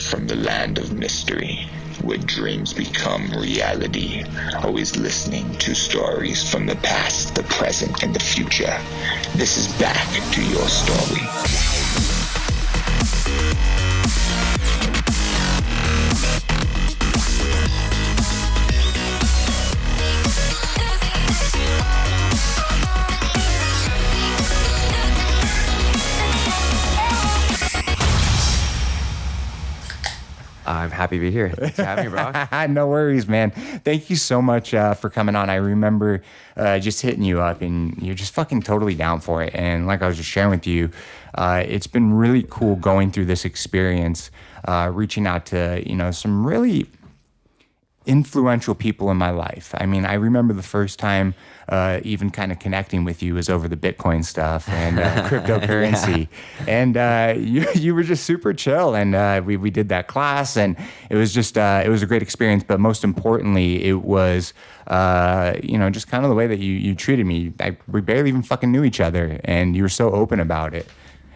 from the land of mystery, where dreams become reality, always listening to stories from the past, the present, and the future. This is Back to Your Story. I'm happy to be here. Thanks for having me, bro. No worries, man. Thank you so much for coming on. I remember just hitting you up, and you're just fucking totally down for it. And like I was just sharing with you, it's been really cool going through this experience, reaching out to, some really influential people in my life. I mean, I remember the first time even kind of connecting with you was over the Bitcoin stuff and cryptocurrency. Yeah. And you were just super chill. And we did that class, and it was just, it was a great experience. But most importantly, it was, just kind of the way that you treated me. We barely even fucking knew each other, and you were so open about it.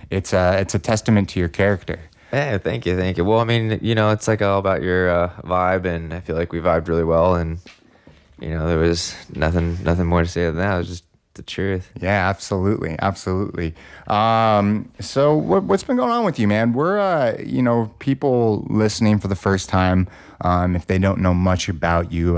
It's a testament to your character. Yeah, thank you. Well, I mean, it's like all about your vibe, and I feel like we vibed really well, and there was nothing more to say than that. It was just the truth. Yeah, absolutely. So what's been going on with you, man? We're people listening for the first time, if they don't know much about you,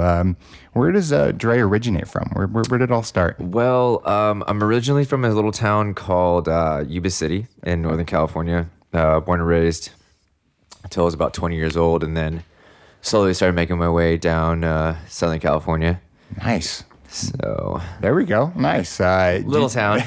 where does Dre originate from? Where did it all start? Well, I'm originally from a little town called Yuba City in Northern California. Born and raised until I was about 20 years old, and then slowly started making my way down Southern California. Nice. So there we go. Nice. Little town.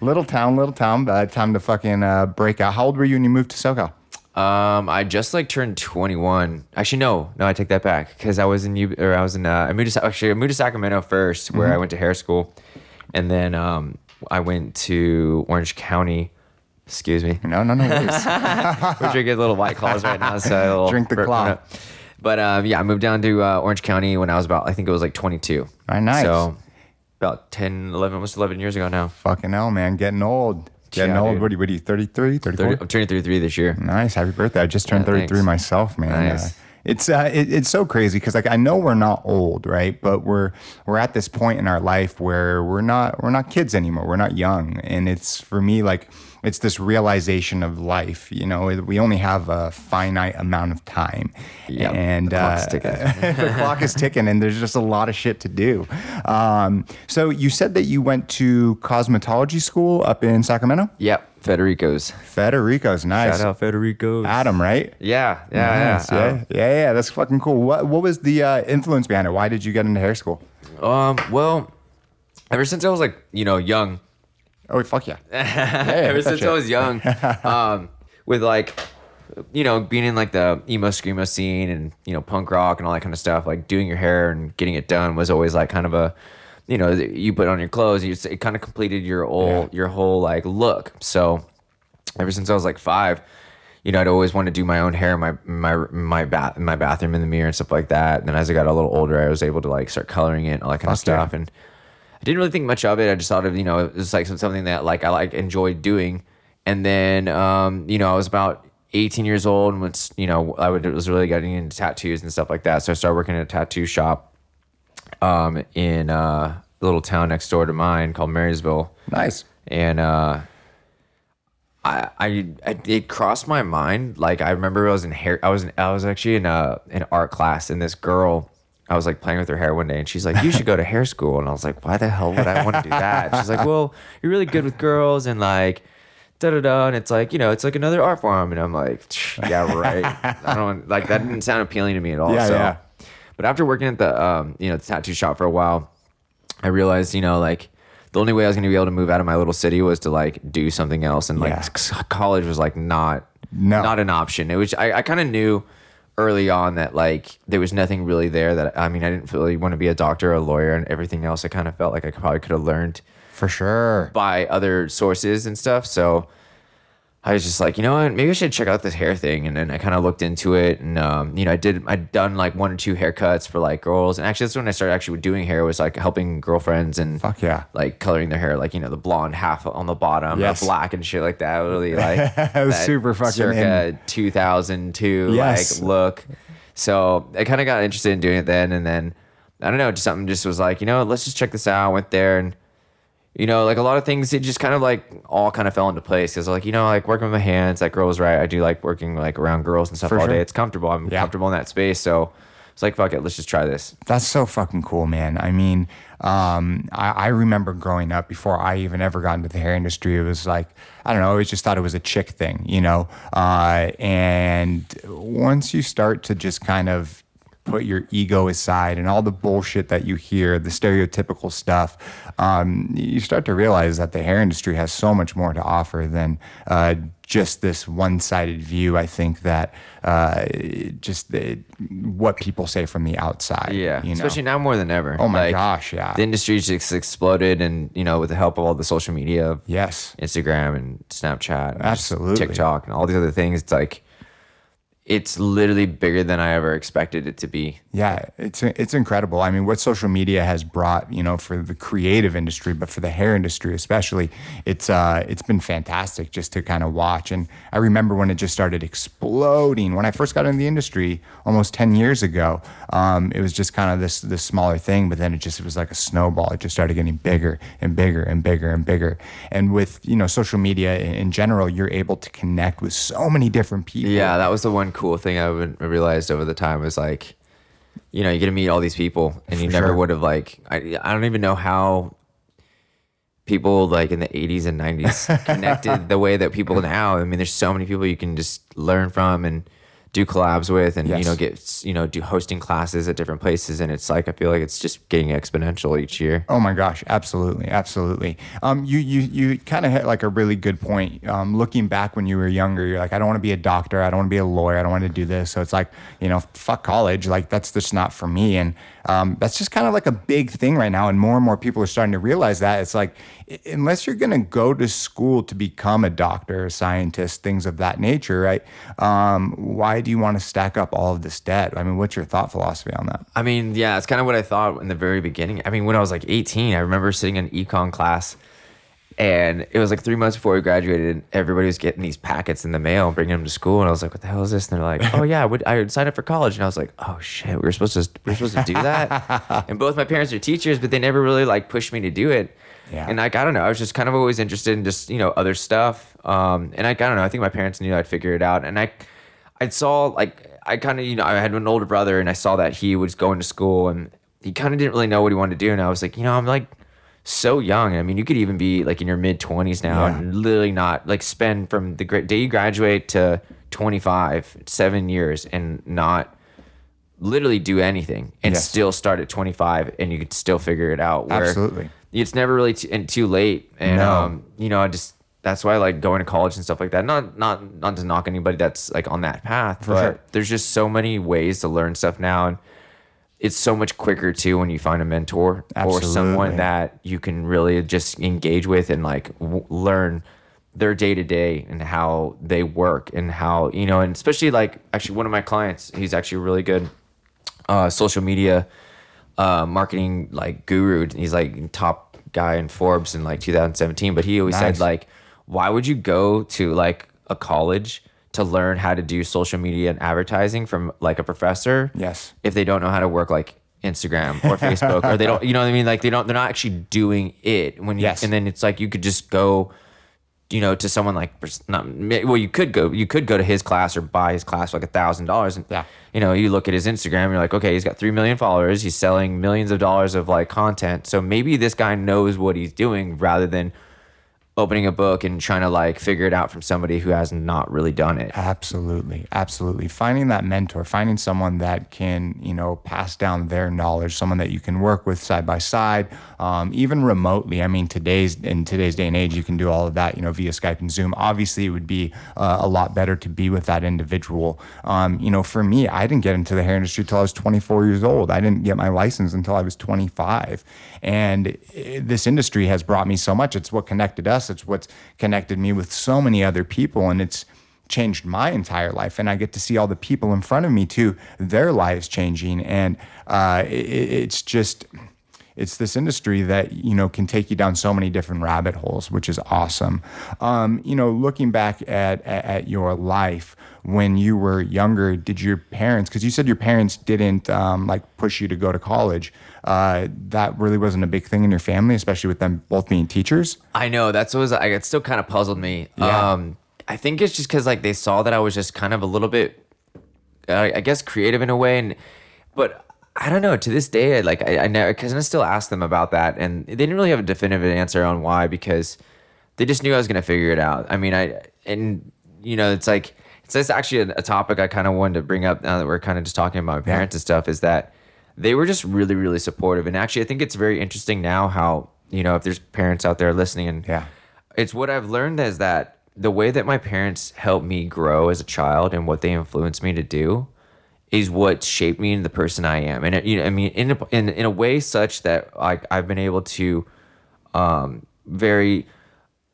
Little town. Time to fucking break out. How old were you when you moved to SoCal? I just turned 21. Actually, no, I take that back, because I moved to Sacramento first, where I went to hair school, and then I went to Orange County. Excuse me. No worries. We're drinking little White Claws right now, so drink the claw. But I moved down to Orange County when I was about, I think it was 22. Right, nice. So about 10, 11, almost 11 years ago now. Fucking hell, man. Getting old. Dude. What are you, 33, 34? I'm turning 33 this year. Nice. Happy birthday. I just turned 33 myself, man. Nice. It's so crazy, because I know we're not old, right? But we're at this point in our life where we're not kids anymore. We're not young. And it's, for me, it's this realization of life. We only have a finite amount of time. Yep. And the clock's ticking. The clock is ticking, and there's just a lot of shit to do. So you said that you went to cosmetology school up in Sacramento? Yep. Federico's, nice. Shout out Federico's. Adam, right? Yeah. Nice. Yeah. That's fucking cool. What was the influence behind it? Why did you get into hair school? Well, ever since I was young. Oh, fuck yeah. Ever since I was young, with being in the emo screamo scene and punk rock and all that kind of stuff, doing your hair and getting it done was always kind of a, you put on your clothes, it kind of completed your whole look. So ever since I was 5, I'd always want to do my own hair in my bathroom in the mirror and stuff like that. And then as I got a little older, I was able to start coloring it and all that kind of stuff. And I didn't really think much of it. I just thought of, it was something that I enjoyed doing. And then, I was about 18 years old, and was really getting into tattoos and stuff like that. So I started working at a tattoo shop in a little town next door to mine called Marysville. Nice. And it crossed my mind. I remember I was actually in an art class, and this girl, I was playing with her hair one day, and she's like, "You should go to hair school." And I was like, "Why the hell would I want to do that?" She's like, "Well, you're really good with girls, and da da da, and it's it's another art form." And I'm like, "Yeah, right." I don't that didn't sound appealing to me at all. Yeah. But after working at the the tattoo shop for a while, I realized the only way I was going to be able to move out of my little city was to do something else, and college was not an option. It was I kind of knew early on that there was nothing really there that I didn't really want to be a doctor or a lawyer, and everything else I kind of felt like I probably could have learned for sure by other sources and stuff. So I decided, fuck it, I'm going to go to hair school. And I went to hair school. And I was like, this is the best fucking decision I ever made in my life. I mean, I didn't really want to be a doctor or a lawyer and everything else I kind of felt like I probably could have learned I was just like, you know what, maybe I should check out this hair thing. And then I kind of looked into it, and I'd done like 1 or 2 haircuts for like girls. And actually that's when I started actually doing hair, was like helping girlfriends and Fuck yeah. like coloring their hair, like, the blonde half on the bottom, Yes. black and shit like that. Really like It was that super fucking circa 2002 Yes. like look. So I kind of got interested in doing it then. And then I don't know, just something just was like, let's just check this out. I went there, and like a lot of things, it just kind of like all kind of fell into place. Cause like, like working with my hands, that girl was right. I do like working like around girls and stuff For all sure. day. It's comfortable. I'm comfortable in that space. So it's like, fuck it, let's just try this. That's so fucking cool, man. I mean, I remember growing up, before I even ever got into the hair industry, it was like, I don't know, I always just thought it was a chick thing, and once you start to just kind of put your ego aside and all the bullshit that you hear, the stereotypical stuff, you start to realize that the hair industry has so much more to offer than just this one-sided view. I think that what people say from the outside. Yeah, especially now more than ever. Oh my gosh, yeah. The industry's just exploded, and with the help of all the social media, Yes. Instagram and Snapchat, and Absolutely. TikTok, and all these other things. It's like, it's literally bigger than I ever expected it to be. Yeah, it's incredible. I mean, what social media has brought, for the creative industry, but for the hair industry especially, it's been fantastic just to kind of watch. And I remember when it just started exploding. When I first got in the industry almost 10 years ago, it was just kind of this smaller thing, but then it was like a snowball. It just started getting bigger and bigger and bigger and bigger. And with, social media in general, you're able to connect with so many different people. Yeah, that was the one cool thing I realized over the time, was like, you get to meet all these people, and you never would have like, I don't even know how people like in the 80s and 90s connected the way that people now. I mean, there's so many people you can just learn from and do collabs with, and Yes. do hosting classes at different places, and it's like, I feel like it's just getting exponential each year. Oh my gosh, absolutely. You kind of hit like a really good point. Looking back when you were younger, you're like, I don't want to be a doctor, I don't want to be a lawyer, I don't want to do this. So it's like, fuck college, like that's just not for me. And that's just kind of like a big thing right now, and more people are starting to realize that. It's like, unless you're going to go to school to become a doctor, a scientist, things of that nature, right? Why do you want to stack up all of this debt? I mean, what's your thought philosophy on that? I mean, yeah, it's kind of what I thought in the very beginning. I mean, when I was like 18, I remember sitting in an econ class, and it was like 3 months before we graduated, and everybody was getting these packets in the mail and bringing them to school. And I was like, what the hell is this? And they're like, oh yeah, I would sign up for college. And I was like, oh shit, we were supposed to do that. And both my parents are teachers, but they never really like pushed me to do it. Yeah. And like, I don't know, I was just kind of always interested in just, other stuff. And I don't know, I think my parents knew I'd figure it out. And I saw like, I kind of, I had an older brother, and I saw that he was going to school, and he kind of didn't really know what he wanted to do. And I was like, I'm like so young. I mean, you could even be like in your mid 20s now, and literally not like spend from the day you graduate to 25, 7 years, and not literally do anything, and still start at 25, and you could still figure it out. Where Absolutely. It's never really too late. And, No. that's why I like going to college and stuff like that. Not to knock anybody that's like on that path, but sure. there's just so many ways to learn stuff now. And it's so much quicker too when you find a mentor or someone that you can really just engage with and like learn their day to day and how they work, and how, and especially like actually one of my clients, he's actually really good social media marketing like guru. He's like top guy in Forbes in like 2017, but he always said like, why would you go to like a college to learn how to do social media and advertising from like a professor? Yes. If they don't know how to work like Instagram or Facebook, or they don't, you know what I mean? Like they're not actually doing it when you, and then it's like, you could just go, to someone like, you could go to his class or buy his class for like $1,000. And, you look at his Instagram, you're like, okay, he's got 3 million followers. He's selling millions of dollars of like content. So maybe this guy knows what he's doing, rather than opening a book and trying to like figure it out from somebody who has not really done it. Absolutely. Finding that mentor, finding someone that can, pass down their knowledge, someone that you can work with side by side, even remotely. I mean, in today's day and age, you can do all of that, via Skype and Zoom. Obviously, it would be a lot better to be with that individual. For me, I didn't get into the hair industry till I was 24 years old. I didn't get my license until I was 25. And this industry has brought me so much. It's what connected us. podcast. It's what's connected me with so many other people, and it's changed my entire life. And I get to see all the people in front of me too, their lives changing. And it's this industry that, can take you down so many different rabbit holes, which is awesome. Looking back at your life when you were younger, did your parents, because you said your parents didn't push you to go to college, that really wasn't a big thing in your family, especially with them both being teachers? I know, it still kind of puzzled me. Yeah. I think it's just because they saw that I was just kind of a little bit, I guess, creative in a way, but I don't know. To this day, I never, because I still ask them about that, and they didn't really have a definitive answer on why, because they just knew I was gonna figure it out. I mean, it's actually a topic I kind of wanted to bring up now that we're kind of just talking about my parents and stuff. Is that they were just really, really supportive, and actually, I think it's very interesting now how if there's parents out there listening, and it's what I've learned is that the way that my parents helped me grow as a child and what they influenced me to do is what shaped me into the person I am. And in a way such that I've been able to very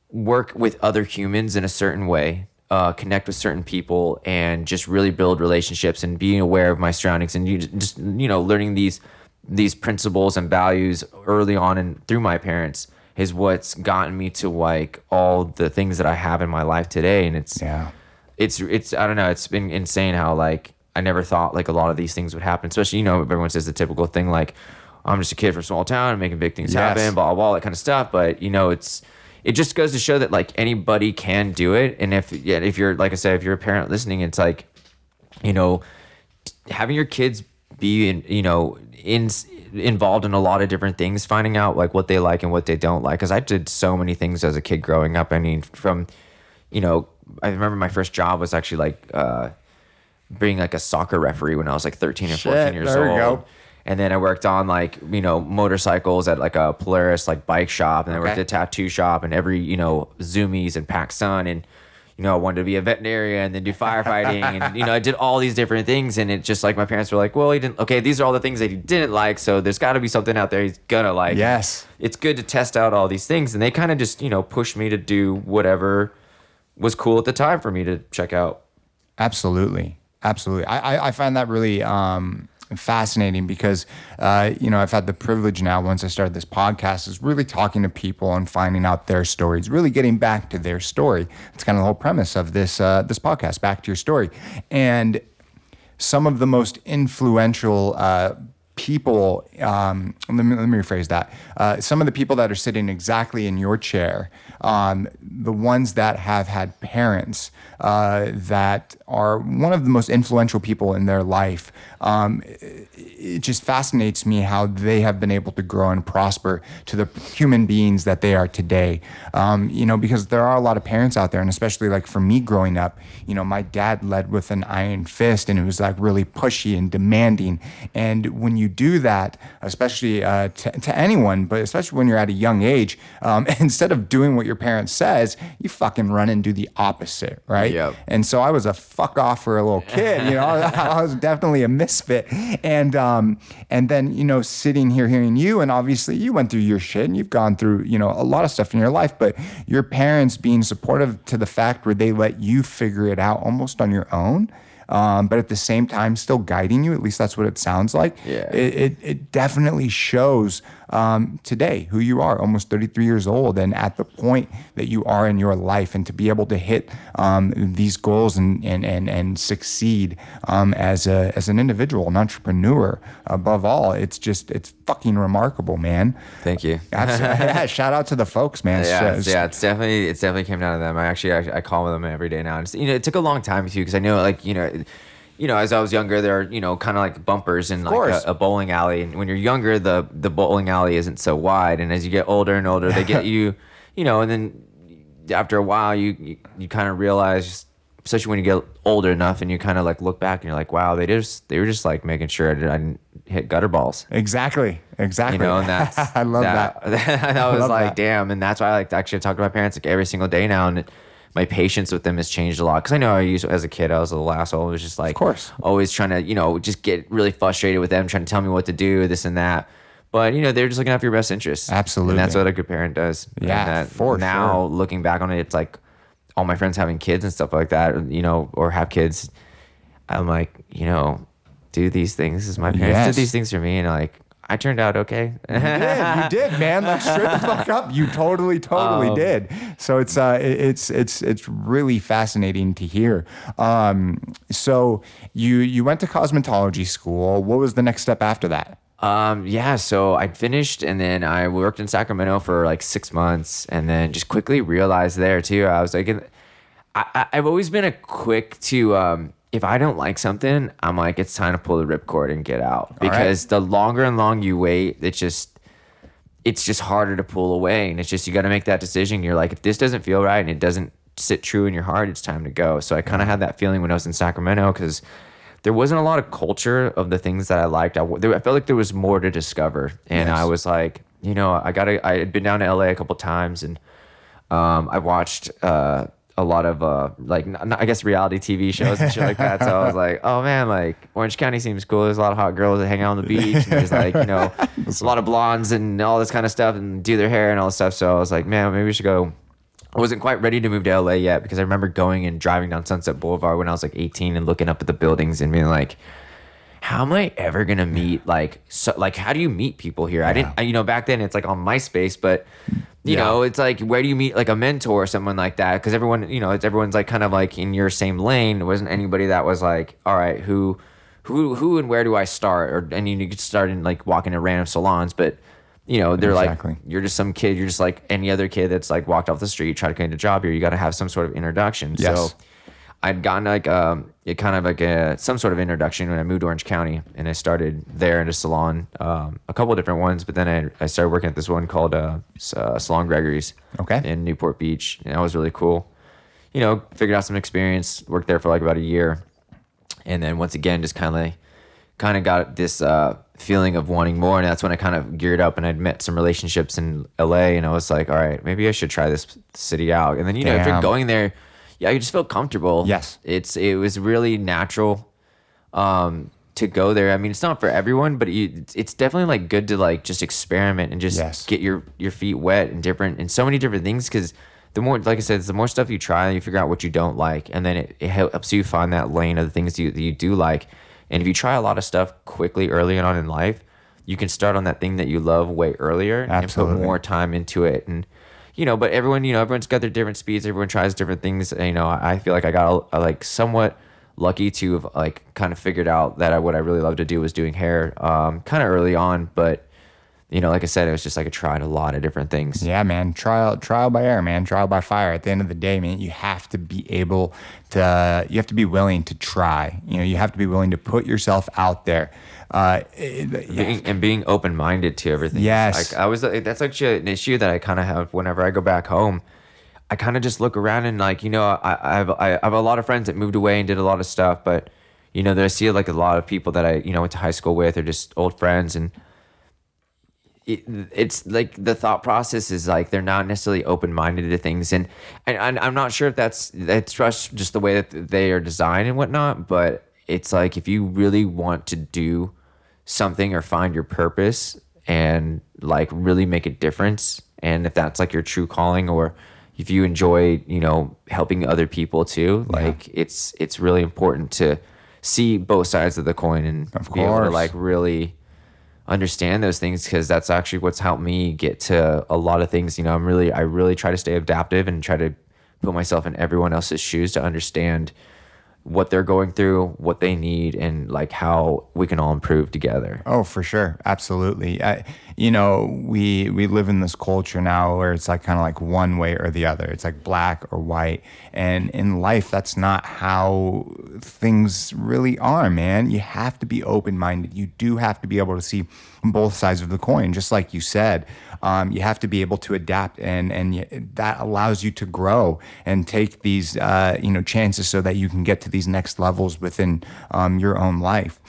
work with other humans in a certain way, connect with certain people, and just really build relationships and being aware of my surroundings, and just learning these principles and values early on and through my parents is what's gotten me to all the things that I have in my life today. And it's I don't know, it's been insane how I never thought a lot of these things would happen, especially everyone says the typical thing I'm just a kid from a small town and making big things happen, blah, blah, blah, that kind of stuff. But it just goes to show that anybody can do it. And if you're, like I said, if you're a parent listening, it's having your kids be involved in a lot of different things, finding out what they like and what they don't like. Because I did so many things as a kid growing up. I mean, from I remember my first job was actually being a soccer referee when I was 13 or 14 years old. There we go. And then I worked on motorcycles at a Polaris bike shop, and I worked at a tattoo shop, and every Zoomies and PacSun, and I wanted to be a veterinarian and then do firefighting, and I did all these different things, and it just my parents were well, he didn't. Okay, these are all the things that he didn't like, so there's got to be something out there he's gonna like. Yes, it's good to test out all these things, and they kind of just pushed me to do whatever was cool at the time for me to check out. Absolutely. I find that really fascinating because, I've had the privilege now, once I started this podcast, is really talking to people and finding out their stories, really getting back to their story. It's kind of the whole premise of this podcast, back to your story. And some of the most influential people, let me rephrase that. Some of the people that are sitting exactly in your chair, the ones that have had parents that are one of the most influential people in their life, it just fascinates me how they have been able to grow and prosper to the human beings that they are today. Because there are a lot of parents out there, and especially for me growing up, my dad led with an iron fist, and it was really pushy and demanding. And when you do that, especially to anyone, but especially when you're at a young age, instead of doing what your parent says, you fucking run and do the opposite, right? Yep. And so I was a fuck off for a little kid, I was definitely a misfit. And then, sitting here hearing you, and obviously you went through your shit and you've gone through, a lot of stuff in your life, but your parents being supportive to the fact where they let you figure it out almost on your own. But at the same time, still guiding you. At least that's what it sounds like. Yeah. It definitely shows today who you are, almost 33 years old, and at the point that you are in your life, and to be able to hit these goals and succeed as an individual, an entrepreneur. Above all, it's fucking remarkable, man. Thank you. Yeah, shout out to the folks, man. Yeah, it's definitely came down to them. I call them every day now. And it took a long time too, because I know as I was younger, there are, kind of like bumpers in a bowling alley. And when you're younger, the bowling alley isn't so wide. And as you get older and older, they get you, and then after a while, you kind of realize, especially when you get older enough and you kind of look back and you're like, wow, they were just making sure I didn't hit gutter balls. Exactly. And that's, I love that. I was damn. And that's why I actually talk to my parents every single day now. And my patience with them has changed a lot, because I know as a kid I was a little asshole. It was just of course, always trying to just get really frustrated with them, trying to tell me what to do, this and that. But they're just looking out for your best interests. Absolutely. And that's what a good parent does. Yeah, and for now sure. looking back on it, it's like all my friends having kids and stuff like that, or have kids. I'm like, do these things as my parents did these things for me, and like I turned out okay. You did, man. Like straight the fuck up. You totally did. So it's really fascinating to hear. So you went to cosmetology school. What was the next step after that? So I finished, and then I worked in Sacramento for like 6 months, and then just quickly realized there too. I was like, I've always been a quick to, if I don't like something, I'm like, it's time to pull the ripcord and get out, because the longer and long you wait, it's just harder to pull away. And it's just, you got to make that decision. You're like, if this doesn't feel right and it doesn't sit true in your heart, it's time to go. So I kind of had that feeling when I was in Sacramento, because there wasn't a lot of culture of the things that I liked. I felt like there was more to discover. And I was like, I had been down to LA a couple times, and I watched a lot of I guess reality TV shows and shit like that. So I was like, oh man, like Orange County seems cool. There's a lot of hot girls that hang out on the beach. And there's like, a lot of blondes and all this kind of stuff, and do their hair and all this stuff. So I was like, man, maybe we should go. I wasn't quite ready to move to LA yet, because I remember going and driving down Sunset Boulevard when I was like 18 and looking up at the buildings and being like, how am I ever gonna meet how do you meet people here? I didn't, back then it's like on MySpace, but it's like, where do you meet like a mentor or someone like that? Because everyone, everyone's like kind of like in your same lane. There wasn't anybody that was like, all right, who and where do I start? And you could start in like walking to random salons, but they're like, you're just some kid. You're just like any other kid that's like walked off the street, try to get a job here. You got to have some sort of introduction. Yes. So I'd gotten like some sort of introduction when I moved to Orange County, and I started there in a salon, a couple of different ones. But then I started working at this one called Salon Gregory's, in Newport Beach, and that was really cool. Figured out some experience, worked there for like about a year, and then once again just kind of got this feeling of wanting more, and that's when I kind of geared up, and I'd met some relationships in LA, and I was like, all right, maybe I should try this city out. And then after going there, you just feel comfortable. Yes. It was really natural to go there. I mean, it's not for everyone, but it's definitely like good to like just experiment and just get your feet wet and so many different things, because the more, like I said, the more stuff you try, you figure out what you don't like, and then it helps you find that lane of the things that you do like. And if you try a lot of stuff quickly early on in life, you can start on that thing that you love way earlier. Absolutely. And put more time into it. And but everyone's got their different speeds. Everyone tries different things. I feel like I got like somewhat lucky to have like kind of figured out that what I really love to do was doing hair, kind of early on. But like I said, it was just like I tried a lot of different things. Yeah, man. Trial by error, man. Trial by fire. At the end of the day, man, you have to be able to. You have to be willing to try. You have to be willing to put yourself out there. Being open-minded to everything. Yes. That's actually an issue that I kind of have whenever I go back home. I kind of just look around and like, I have a lot of friends that moved away and did a lot of stuff, but that I see like a lot of people that I went to high school with, or just old friends, and it's like the thought process is like they're not necessarily open-minded to things, and I'm not sure if that's just the way that they are designed and whatnot, but it's like if you really want to do something or find your purpose and like really make a difference, and if that's like your true calling, or if you enjoy helping other people too, like it's really important to see both sides of the coin and be able to like really understand those things, because that's actually what's helped me get to a lot of things. I really try to stay adaptive and try to put myself in everyone else's shoes to understand what they're going through, what they need, and like how we can all improve together. Oh, for sure. Absolutely. We live in this culture now where it's like kind of like one way or the other. It's like black or white. And in life, that's not how things really are, man. You have to be open-minded. You do have to be able to see both sides of the coin, just like you said. You have to be able to adapt, and that allows you to grow and take these chances so that you can get to these next levels within your own life.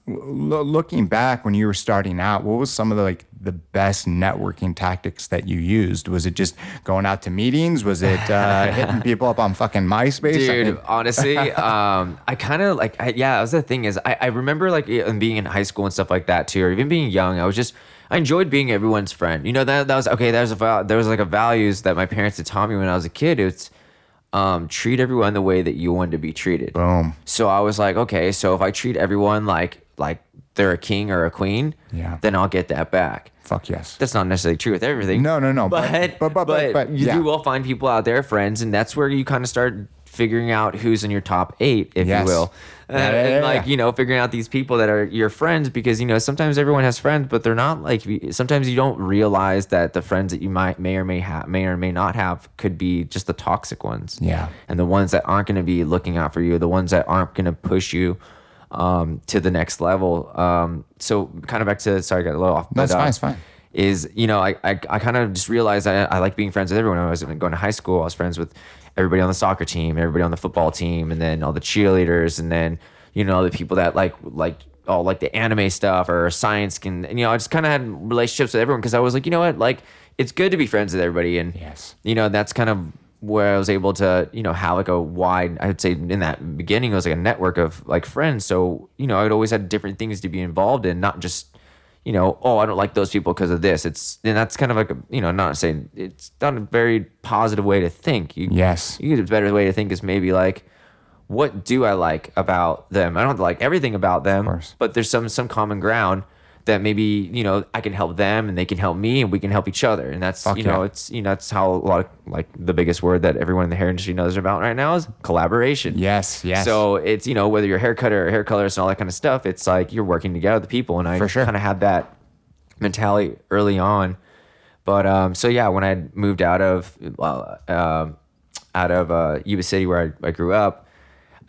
Looking back when you were starting out, what was some of the like the best networking tactics that you used? Was it just going out to meetings? Was it hitting people up on fucking MySpace? Dude, honestly, I kind of like, that was the thing is, I remember like being in high school and stuff like that too, or even being young. I enjoyed being everyone's friend. You know, that was okay. There was like a values that my parents had taught me when I was a kid. It's treat everyone the way that you want to be treated. Boom. So I was like, okay, so if I treat everyone like they're a king or a queen, then I'll get that back. Fuck yes. That's not necessarily true with everything. No. But you will find people out there, friends, and that's where you kind of start figuring out who's in your top 8, if you will. You know, figuring out these people that are your friends, because, you know, sometimes everyone has friends, but they're not like, sometimes you don't realize that the friends that you may or may not have could be just the toxic ones. Yeah. And the ones that aren't going to be looking out for you, the ones that aren't going to push you to the next level. So kind of back to, sorry, I got a little off. No, it's fine. Is, you know, I kind of just realized I like being friends with everyone. When I was going to high school, I was friends with everybody on the soccer team, everybody on the football team, and then all the cheerleaders, and then, you know, the people that like all like the anime stuff or science and you know, I just kind of had relationships with everyone, because I was like, you know what, like, it's good to be friends with everybody. And you know, that's kind of where I was able to, you know, have like a wide, I would say in that beginning, it was like a network of like friends. So, you know, I'd always had different things to be involved in, not just, you know, oh, I don't like those people because of this. And that's kind of like, you know, not saying it's not a very positive way to think. A better way to think is maybe like, what do I like about them? I don't like everything about them, but there's some common ground that maybe, you know, I can help them and they can help me and we can help each other. And that's, it's, you know, that's how a lot of, like, the biggest word that everyone in the hair industry knows about right now is collaboration. Yes. So it's, you know, whether you're a hair cutter or hair colorist and all that kind of stuff, it's like you're working together with the people. And I kind of had that mentality early on. But so yeah, when I moved out of Yuba City, where I grew up,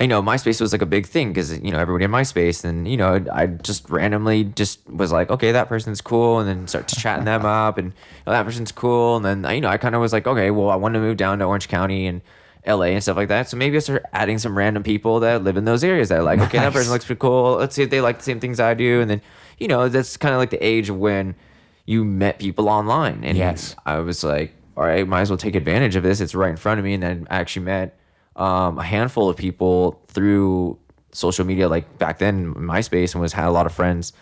you know, MySpace was like a big thing because, you know, everybody in MySpace, and, you know, I just randomly just was like, okay, that person's cool, and then start chatting them up, and, oh, that person's cool, and then, you know, I kind of was like, okay, well, I want to move down to Orange County and LA and stuff like that, so maybe I start adding some random people that live in those areas that are like, okay, that person looks pretty cool, let's see if they like the same things I do. And then, you know, that's kind of like the age of when you met people online, and I was like, all right, might as well take advantage of this, it's right in front of me. And then I actually met a handful of people through social media, like back then MySpace, and had a lot of friends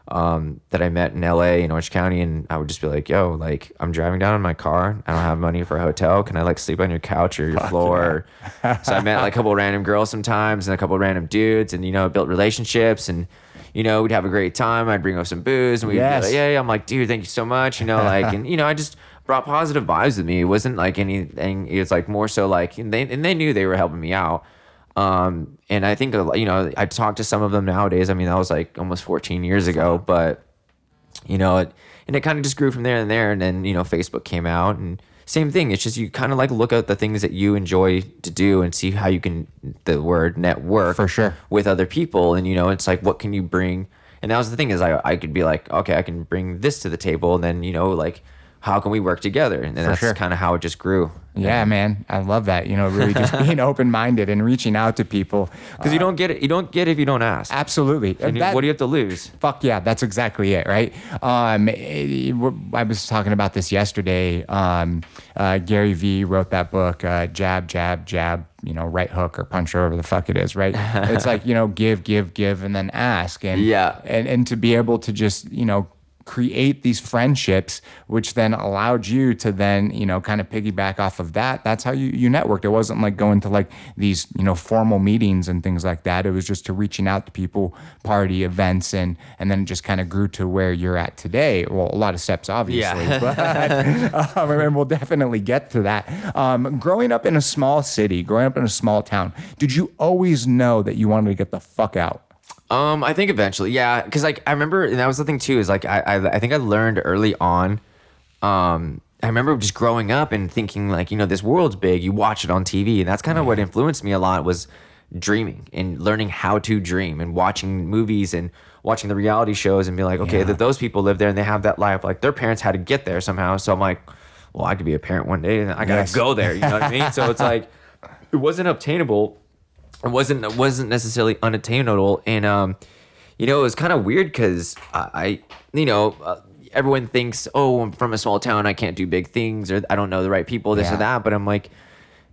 that I met in LA and Orange County, and I would just be like, yo, like, I'm driving down in my car, I don't have money for a hotel, can I like sleep on your couch or your floor? So I met like a couple of random girls sometimes and a couple of random dudes, and, you know, built relationships, and, you know, we'd have a great time. I'd bring up some booze and we'd be like, yeah, I'm like, dude, thank you so much, you know, like, and, you know, I just brought positive vibes with me. It wasn't like anything, it was like more so like, and they knew they were helping me out. And I think, you know, I talked to some of them nowadays. I mean, that was like almost 14 years ago, but, you know, it kind of just grew from there. And then, you know, Facebook came out, and same thing. It's just, you kind of like look at the things that you enjoy to do and see how you can, the word network for sure, with other people. And, you know, it's like, what can you bring? And that was the thing, is I could be like, okay, I can bring this to the table. And then, you know, like, how can we work together? And then that's kind of how it just grew. Yeah, man. I love that. You know, really just being open-minded and reaching out to people. Because you don't get it. You don't get it if you don't ask. Absolutely. And what do you have to lose? Fuck yeah. That's exactly it, right? I was talking about this yesterday. Gary Vee wrote that book, Jab, Jab, Jab, you know, right hook or punch, or whatever the fuck it is, right? It's like, you know, give, and then ask. And, and to be able to just, you know, create these friendships, which then allowed you to then, you know, kind of piggyback off of that. That's how you networked. It wasn't like going to like these, you know, formal meetings and things like that. It was just to reaching out to people, party events, and then it just kind of grew to where you're at today. Well, a lot of steps, obviously, but and we'll definitely get to that. Growing up in a small city, growing up in a small town, did you always know that you wanted to get the fuck out? I think eventually, yeah, because like I remember, and that was the thing too, is like I think I learned early on. I remember just growing up and thinking like, you know, this world's big. You watch it on TV, and that's kind of what influenced me a lot, was dreaming and learning how to dream and watching movies and watching the reality shows and be like, okay, that those people live there and they have that life. Like their parents had to get there somehow. So I'm like, well, I could be a parent one day and I gotta go there. You know what I mean? So it's like, it wasn't obtainable. It wasn't necessarily unattainable, and you know, it was kind of weird because I you know, everyone thinks, oh, I'm from a small town, I can't do big things, or I don't know the right people, this or that. But I'm like,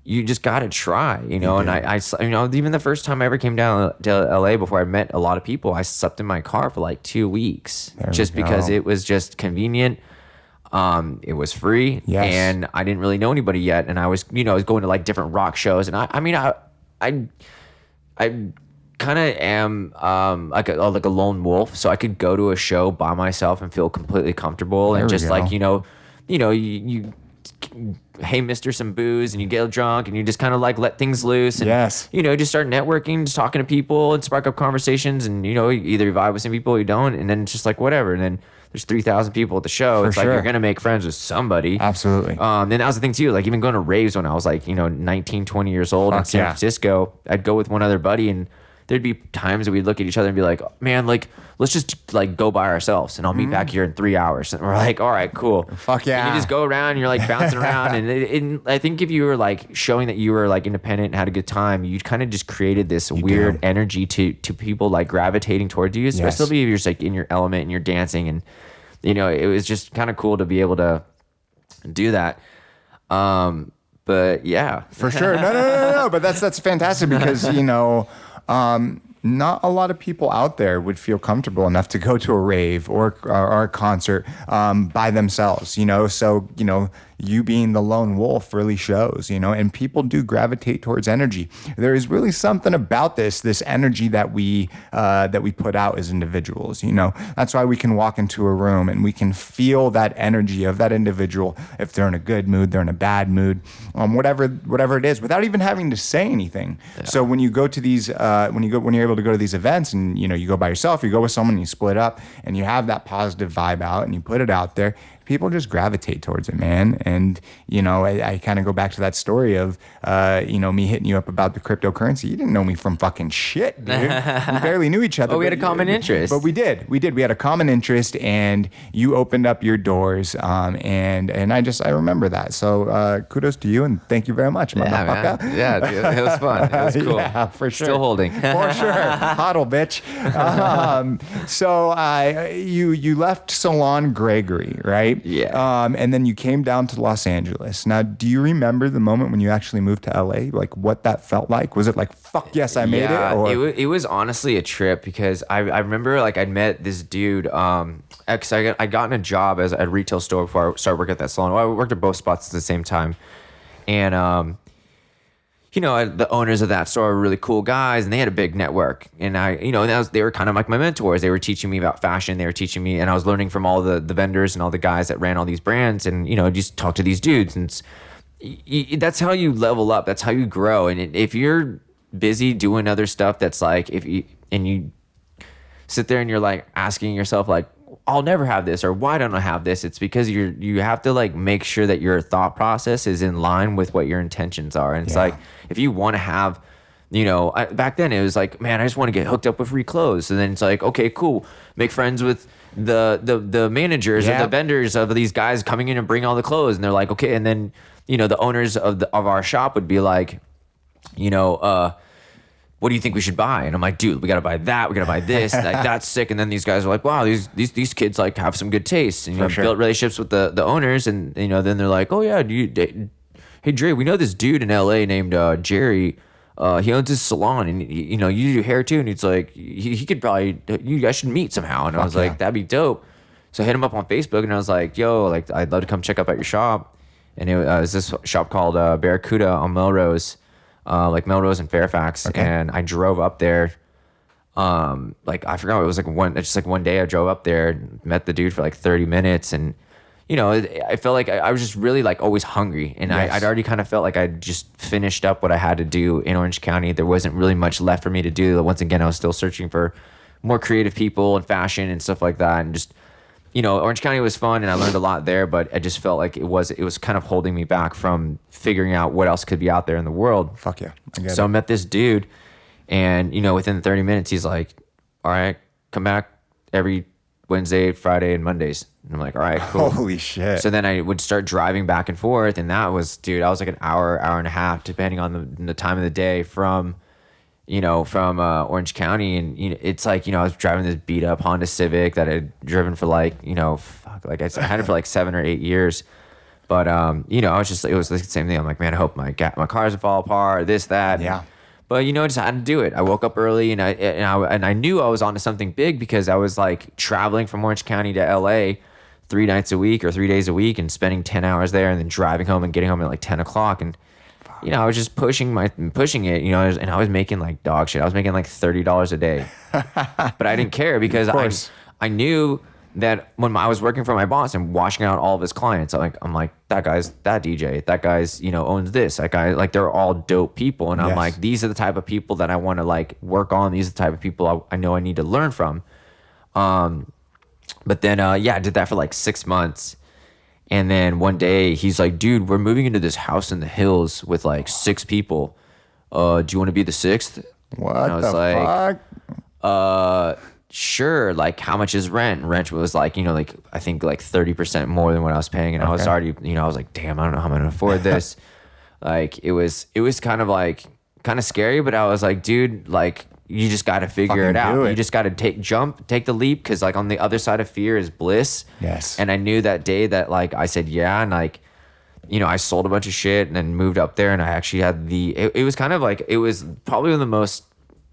you just got to try, you know. And I, you know, even the first time I ever came down to LA before I met a lot of people, I slept in my car for like 2 weeks just because it was just convenient. It was free, and I didn't really know anybody yet. And I was, you know, I was going to like different rock shows, and I mean, I kind of am like a lone wolf, so I could go to a show by myself and feel completely comfortable, and just like, you know, you hey, mister, some booze, and you get drunk, and you just kind of like let things loose, and you know, just start networking, just talking to people, and spark up conversations, and you know, either you vibe with some people or you don't, and then it's just like whatever, and then there's 3,000 people at the show. It's like you're gonna make friends with somebody. Absolutely. And that was the thing too. Like even going to raves when I was like, you know, 19, 20 years old in San Francisco, I'd go with one other buddy, and there'd be times that we'd look at each other and be like, man, like, let's just like go by ourselves, and I'll meet back here in 3 hours. And we're like, all right, cool. Fuck yeah. And you just go around and you're like bouncing around. And I think if you were like showing that you were like independent and had a good time, you kind of just created this weird energy to people like gravitating towards you, especially if you're just like in your element and you're dancing. And, you know, it was just kind of cool to be able to do that. But yeah. For sure. No. But that's fantastic because, you know, not a lot of people out there would feel comfortable enough to go to a rave or a concert by themselves, you know. So, you know, you being the lone wolf really shows, you know, and people do gravitate towards energy. There is really something about this energy that we put out as individuals, you know. That's why we can walk into a room and we can feel that energy of that individual, if they're in a good mood, they're in a bad mood, whatever it is, without even having to say anything. Yeah. So when you go to these, when you're able to go to these events, and you know, you go by yourself, you go with someone, and you split up, and you have that positive vibe out, and you put it out there, people just gravitate towards it, man. And, you know, I kind of go back to that story of, you know, me hitting you up about the cryptocurrency. You didn't know me from fucking shit, dude. We barely knew each other. Oh, we had a common interest. But we did. We had a common interest, and you opened up your doors. And I remember that. So kudos to you, and thank you very much, motherfucker. Man. Yeah, dude, it was fun. It was cool. Yeah, for sure. Still holding. For sure. Hodl, bitch. So you left Salon Gregory, right? Yeah. And then you came down to Los Angeles. Now, do you remember the moment when you actually moved to LA? Like what that felt like? Was it like, fuck yes, I made it? Or? It was honestly a trip because I remember like I'd met this dude. Cause I gotten a job at a retail store before I started working at that salon. Well, I worked at both spots at the same time. And, you know, the owners of that store were really cool guys, and they had a big network. And they were kind of like my mentors. They were teaching me about fashion. They were teaching me, and I was learning from all the vendors and all the guys that ran all these brands, and, you know, just talk to these dudes. And that's how you level up. That's how you grow. And if you're busy doing other stuff, that's like, you sit there and you're like asking yourself like, I'll never have this, or why don't I have this? It's because you have to like make sure that your thought process is in line with what your intentions are. And it's like, if you want to have, you know, back then it was like, man, I just want to get hooked up with free clothes. And then it's like, okay, cool. Make friends with the managers or the vendors of these guys coming in and bring all the clothes. And they're like, okay. And then, you know, the owners of our shop would be like, you know, what do you think we should buy? And I'm like, dude, we got to buy that. We got to buy this. Like, that's sick. And then these guys are like, wow, these kids like have some good taste. And, you know, built relationships with the owners. And, you know, then they're like, oh yeah, hey Dre, we know this dude in LA named Jerry. He owns his salon, and you know, you do hair too. And he's like, he could probably, you guys should meet somehow. And I was like, that'd be dope. So I hit him up on Facebook, and I was like, yo, like, I'd love to come check out your shop. And it was this shop called Barracuda on Melrose. Like Melrose and Fairfax, and I drove up there. Like I forgot, it was like one day I drove up there, met the dude for like 30 minutes, and you know, I felt like I was just really like always hungry, and I'd already kind of felt like I'd just finished up what I had to do in Orange County. There wasn't really much left for me to do. Once again, I was still searching for more creative people and fashion and stuff like that, and just, you know, Orange County was fun and I learned a lot there, but I just felt like it was kind of holding me back from figuring out what else could be out there in the world. Fuck yeah. I met this dude, and, you know, within 30 minutes, he's like, all right, come back every Wednesday, Friday, and Mondays. And I'm like, all right, cool. Holy shit. So then I would start driving back and forth, and that was, dude, I was like an hour and a half, depending on the time of the day, from from Orange County, and it's like I was driving this beat up Honda Civic that I'd driven for like I had it for like 7 or 8 years, but I was just it was the same thing. I'm like, man, I hope my car doesn't fall apart, this that. Yeah. But I just had to do it. I woke up early and I knew I was onto something big because I was like traveling from Orange County to LA 3 nights a week or 3 days a week and spending 10 hours there and then driving home and getting home at like 10 o'clock. And, I was just pushing it, and I was making like dog shit. I was making like $30 a day, but I didn't care because I knew that when I was working for my boss and washing out all of his clients, I'm like, that guy's that DJ, that guy's, owns this, that guy, like they're all dope people. And I'm like, these are the type of people that I want to like work on. These are the type of people I know I need to learn from. But then, I did that for like 6 months. And then one day he's like, dude, we're moving into this house in the hills with like 6 people. Do you want to be the 6th? What and I was the fuck? Sure. Like, how much is rent? Rent was like, I think like 30% more than what I was paying. And I was already, I was like, damn, I don't know how I'm going to afford this. Like, it was kind of scary, but I was like, dude, like, you just got to figure it out. You just got to take the leap. Cause like on the other side of fear is bliss. Yes. And I knew that day that like, I said, yeah. And like, I sold a bunch of shit and then moved up there and I actually had it was kind of like, it was probably one of the most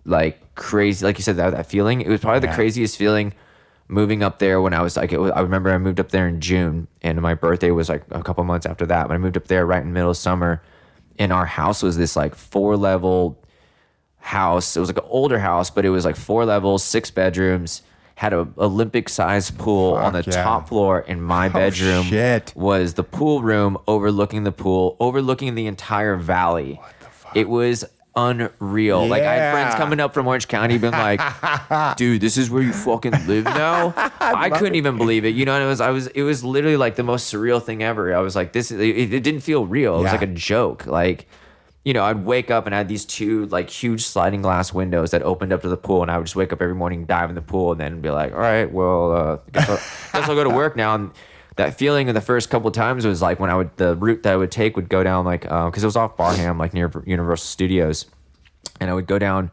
like crazy, like you said, that feeling. It was probably the craziest feeling moving up there when I was like, I remember I moved up there in June and my birthday was like a couple months after that. But I moved up there right in the middle of summer and our house was this like 4-level house. It was like an older house, but it was like 4 levels, 6 bedrooms, had a Olympic sized pool on the top floor. And my bedroom was the pool room overlooking the pool, overlooking the entire valley. What the fuck? It was unreal. Like I had friends coming up from Orange County being like, dude, this is where you fucking live now. I couldn't even believe it. And it was literally like the most surreal thing ever. I was like, it didn't feel real. It was like a joke. Like, I'd wake up and I had these 2 like huge sliding glass windows that opened up to the pool, and I would just wake up every morning, dive in the pool, and then be like, all right, well, guess I'll go to work now. And that feeling of the first couple of times was like when the route that I would take would go down like, cause it was off Barham, like near Universal Studios. And I would go down,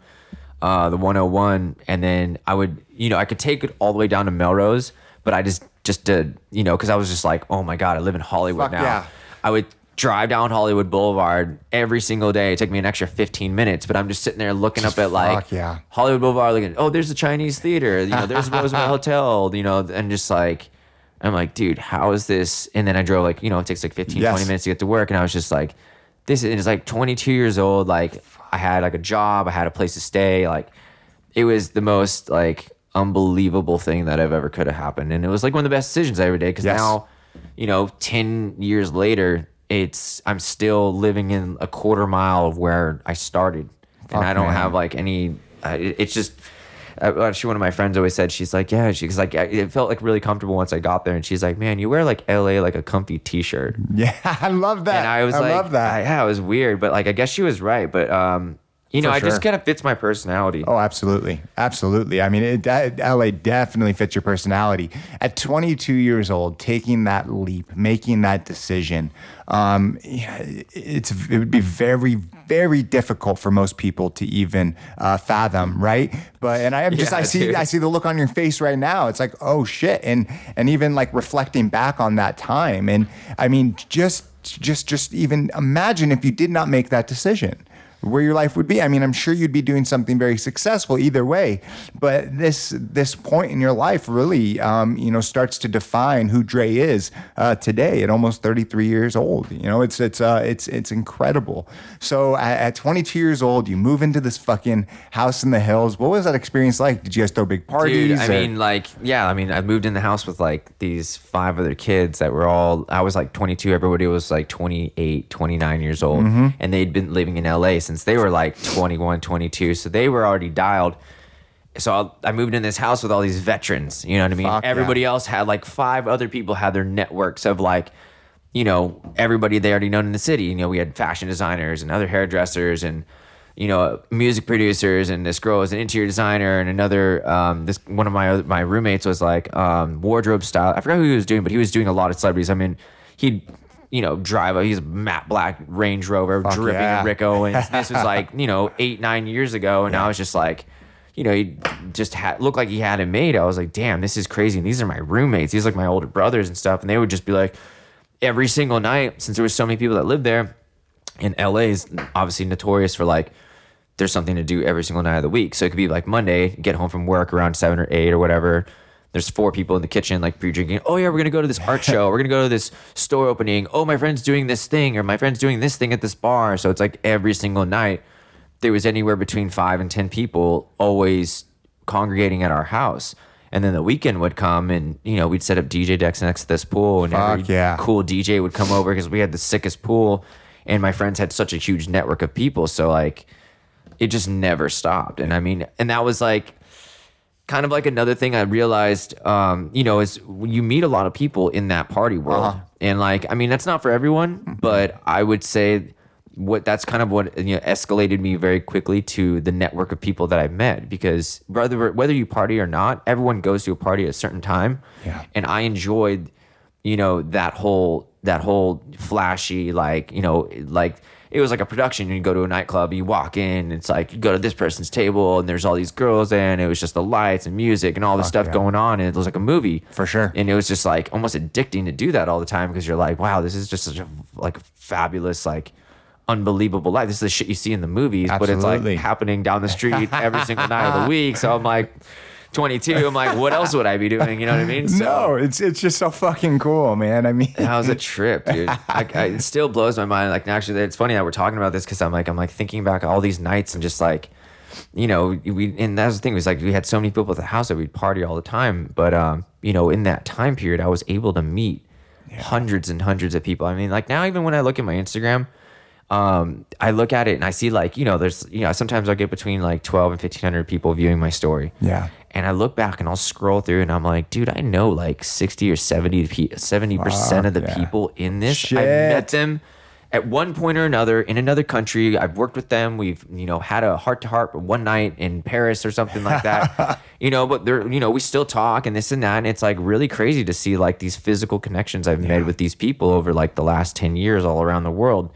the 101 and then I would, I could take it all the way down to Melrose, but I just did, cause I was just like, oh my God, I live in Hollywood now. Yeah. I would drive down Hollywood Boulevard every single day. It took me an extra 15 minutes, but I'm just sitting there looking up at like Hollywood Boulevard, looking, oh, there's the Chinese theater, there's Roosevelt Hotel, and just like, I'm like, dude, how is this? And then I drove like, it takes like 15, 20 minutes to get to work. And I was just like, this is like 22 years old. Like I had like a job, I had a place to stay. Like it was the most like unbelievable thing that ever could have happened. And it was like one of the best decisions I ever did. Cause now, 10 years later, I'm still living in a quarter mile of where I started. And I don't have like any, it's just, actually one of my friends always said, she's like, yeah, she's like, it felt like really comfortable once I got there. And she's like, man, you wear like LA like a comfy t-shirt. Yeah, I love that. And I was like, love that. Yeah, it was weird, but like, I guess she was right. But, just kind of fits my personality. Oh, absolutely. Absolutely. I mean, LA definitely fits your personality. At 22 years old, taking that leap, making that decision, it would be very, very difficult for most people to even fathom, right? I see the look on your face right now. It's like, oh shit. And even like reflecting back on that time. And I mean, just even imagine if you did not make that decision, where your life would be. I mean, I'm sure you'd be doing something very successful either way, but this point in your life really, starts to define who Dre is today at almost 33 years old. It's incredible. So at 22 years old, you move into this fucking house in the hills. What was that experience like? Did you guys throw big parties? Dude, I moved in the house with like these 5 other kids that were I was like 22. Everybody was like 28, 29 years old. Mm-hmm. And they'd been living in LA since they were like 21, 22. So they were already dialed. So I moved in this house with all these veterans, you know what I mean? Everybody else had like 5 other people had their networks of like, everybody they already known in the city. We had fashion designers and other hairdressers and, music producers, and this girl was an interior designer, and another, one of my roommates was like, wardrobe style. I forgot who he was doing, but he was doing a lot of celebrities. I mean, he'd drive. He's a matte black Range Rover, dripping in Rick Owens. This was like, 8-9 years ago. And I was just like, he just looked like he had it made. I was like, damn, this is crazy. And these are my roommates. These are like my older brothers and stuff. And they would just be like, every single night, since there was so many people that lived there, and LA is obviously notorious for like, there's something to do every single night of the week. So it could be like Monday, get home from work around 7 or 8 or whatever. There's 4 people in the kitchen, like pre-drinking. Oh yeah, we're gonna go to this art show. We're gonna go to this store opening. Oh, my friend's doing this thing, or my friend's doing this thing at this bar. So it's like every single night, there was anywhere between 5 and 10 people always congregating at our house. And then the weekend would come, and we'd set up DJ decks next to this pool, and cool DJ would come over because we had the sickest pool, and my friends had such a huge network of people. So like, it just never stopped. And I mean, and that was like kind of like another thing I realized, is you meet a lot of people in that party world. And like, I mean, that's not for everyone, but I would say that's kind of what escalated me very quickly to the network of people that I met, because whether you party or not, everyone goes to a party at a certain time. Yeah. And I enjoyed, that whole flashy, like, like, it was like a production. You go to a nightclub, you walk in, it's like you go to this person's table and there's all these girls there, and it was just the lights and music and all this stuff going on, and it was like a movie. For sure. And it was just like almost addicting to do that all the time, because you're like, wow, this is just such a like fabulous, like unbelievable life. This is the shit you see in the movies, but it's like happening down the street every single night of the week. So I'm like 22. I'm like, what else would I be doing? You know what I mean? So, no, it's just so fucking cool, man. I mean, that was a trip, dude. It still blows my mind. Like, actually, it's funny that we're talking about this, because I'm like thinking back all these nights, and just like, and that's the thing, was like we had so many people at the house that we'd party all the time. But in that time period, I was able to meet hundreds and hundreds of people. I mean, like now, even when I look at my Instagram, I look at it and I see like, there's, sometimes I'll get between like 12 and 1,500 people viewing my story. Yeah. And I look back and I'll scroll through and I'm like, dude, I know like 60 or 70% of the people in this. Shit. I've met them at one point or another in another country. I've worked with them. We've, had a heart-to-heart one night in Paris or something like that, but they're, we still talk and this and that. And it's like really crazy to see like these physical connections I've made with these people over like the last 10 years all around the world.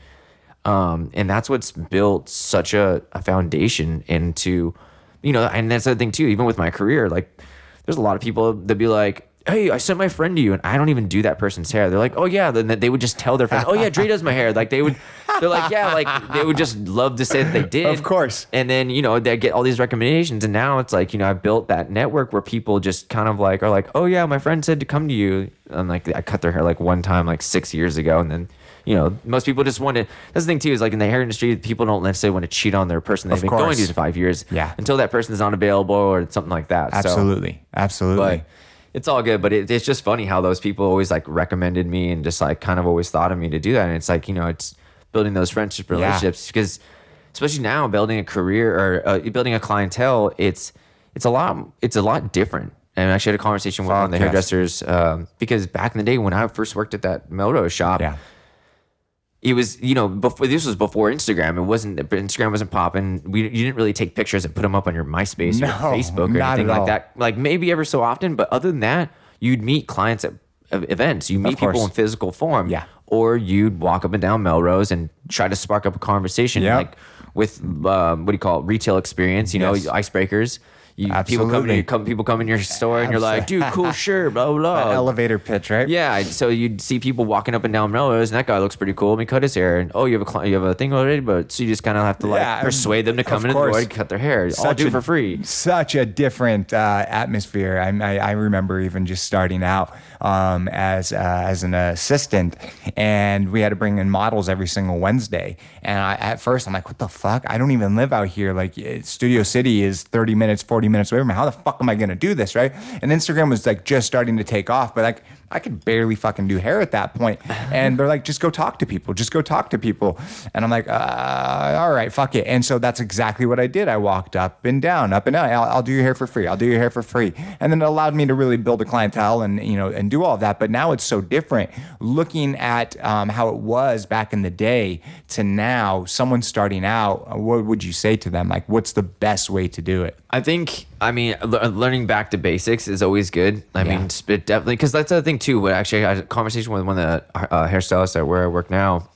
And that's what's built such a foundation into, and that's the thing too, even with my career, like there's a lot of people that be like, hey, I sent my friend to you, and I don't even do that person's hair. They're like, oh yeah. Then they would just tell their friend, oh yeah, Dre does my hair. Like they're like, yeah, like they would just love to say that they did. Of course. And then, they get all these recommendations. And now it's like, I've built that network where people just kind of like, are like, oh yeah, my friend said to come to you. And like, I cut their hair like one time, like 6 years ago. And then, most people just want to, that's the thing too, is like in the hair industry, people don't necessarily want to cheat on their person they've been going to for 5 years. Yeah. Until that person is unavailable or something like that. Absolutely. So, absolutely. But it's all good. But it's just funny how those people always like recommended me and just like kind of always thought of me to do that. And it's like, it's building those friendship relationships, because especially now building a career or building a clientele, it's a lot different. And I actually had a conversation with one of the hairdressers, because back in the day when I first worked at that moto shop, it was, before Instagram. Instagram wasn't popping. You didn't really take pictures and put them up on your MySpace or your Facebook or anything like that. Like maybe ever so often, but other than that, you'd meet clients at events. You meet people in physical form. Yeah. Or you'd walk up and down Melrose and try to spark up a conversation, like with retail experience, icebreakers. People come in your store and you're like, dude, cool shirt, blah, blah, blah. An elevator pitch, right? Yeah. So you'd see people walking up and down Melrose, and that guy looks pretty cool. Let me cut his hair. And you have a thing already, but so you just kind of have to persuade them to come in the door and cut their hair. All do for free. Such a different atmosphere. I remember even just starting out as an assistant, and we had to bring in models every single Wednesday. And at first I'm like, what the fuck? I don't even live out here. Like Studio City is 30 minutes, 40 minutes away from me. How the fuck am I going to do this, right? And Instagram was like just starting to take off, but like I could barely fucking do hair at that point. And they're like, just go talk to people. And I'm like, all right, fuck it. And so that's exactly what I did. I walked up and down. I'll do your hair for free. And then it allowed me to really build a clientele and do all of that. But now it's so different. Looking at how it was back in the day to now, someone starting out, what would you say to them? Like, what's the best way to do it? I think think, I mean, learning back to basics is always good. I mean, it definitely, because that's the other thing too. Actually, I had a conversation with one of the hairstylists at where I work now.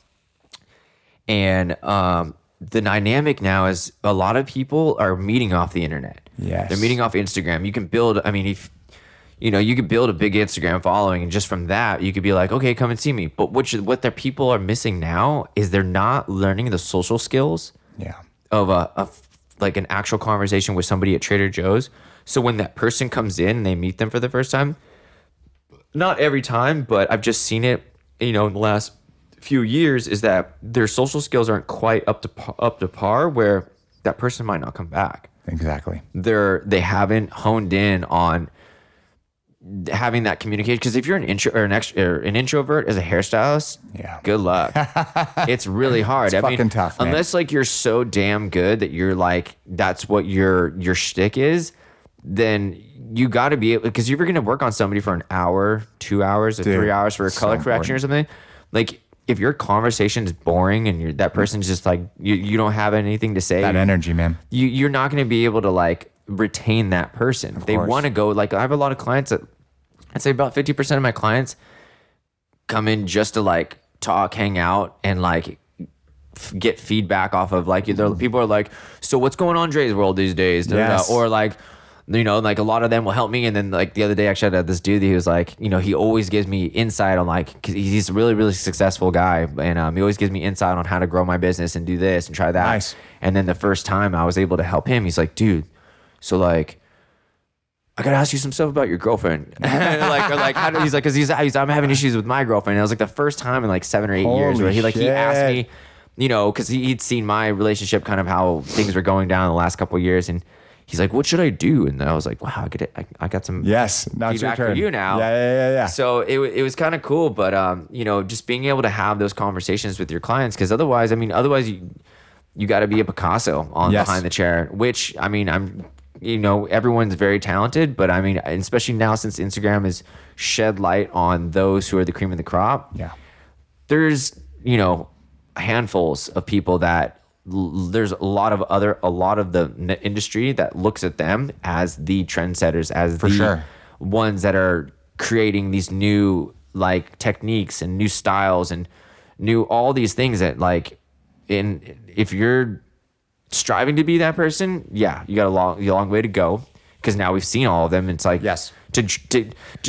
And the dynamic now is a lot of people are meeting off the internet. Yes. They're meeting off Instagram. You can build, I mean, if you could build a big Instagram following, and just from that, you could be like, okay, come and see me. But what their people are missing now is they're not learning the social skills of like an actual conversation with somebody at Trader Joe's. So when that person comes in and they meet them for the first time, not every time, but I've just seen it, in the last few years, is that their social skills aren't quite up to par, where that person might not come back. Exactly. They haven't honed in on having that communication, because if you're an introvert as a hairstylist, good luck. It's really hard. It's fucking tough, man. Unless like you're so damn good that you're like, that's what your shtick is, then you got to be able, because if you're going to work on somebody for an hour, 2 hours, or 3 hours for a color correction or something, like if your conversation is boring and that person's just like, you don't have anything to say, that energy, man, you're not going to be able to like retain that person. They want to go, like, I have a lot of clients that, I'd say about 50% of my clients come in just to like talk, hang out, and like get feedback off of like, either people are like, so what's going on in Dre's world these days? Yes. Or like, like a lot of them will help me. And then like the other day, actually I had this dude, he was like, he always gives me insight on like, cause he's a really, really successful guy. And he always gives me insight on how to grow my business and do this and try that. Nice. And then the first time I was able to help him, he's like, dude, so like, I gotta ask you some stuff about your girlfriend. He's like, cause I'm having issues with my girlfriend. And it was like the first time in like 7 or 8 years where he asked me, cause he'd seen my relationship, kind of how things were going down the last couple of years. And he's like, what should I do? And I was like, wow, I got some feedback for you now. Yeah. So it was kind of cool, but just being able to have those conversations with your clients, cause otherwise you gotta be a Picasso behind the chair, which I mean, everyone's very talented, but I mean, especially now since Instagram has shed light on those who are the cream of the crop. Yeah. There's, handfuls of people that there's a lot of the industry that looks at them as the trendsetters, as ones that are creating these new like techniques and new styles and all these things that like, if you're striving to be that person, you got a long way to go, because now we've seen all of them. It's like, to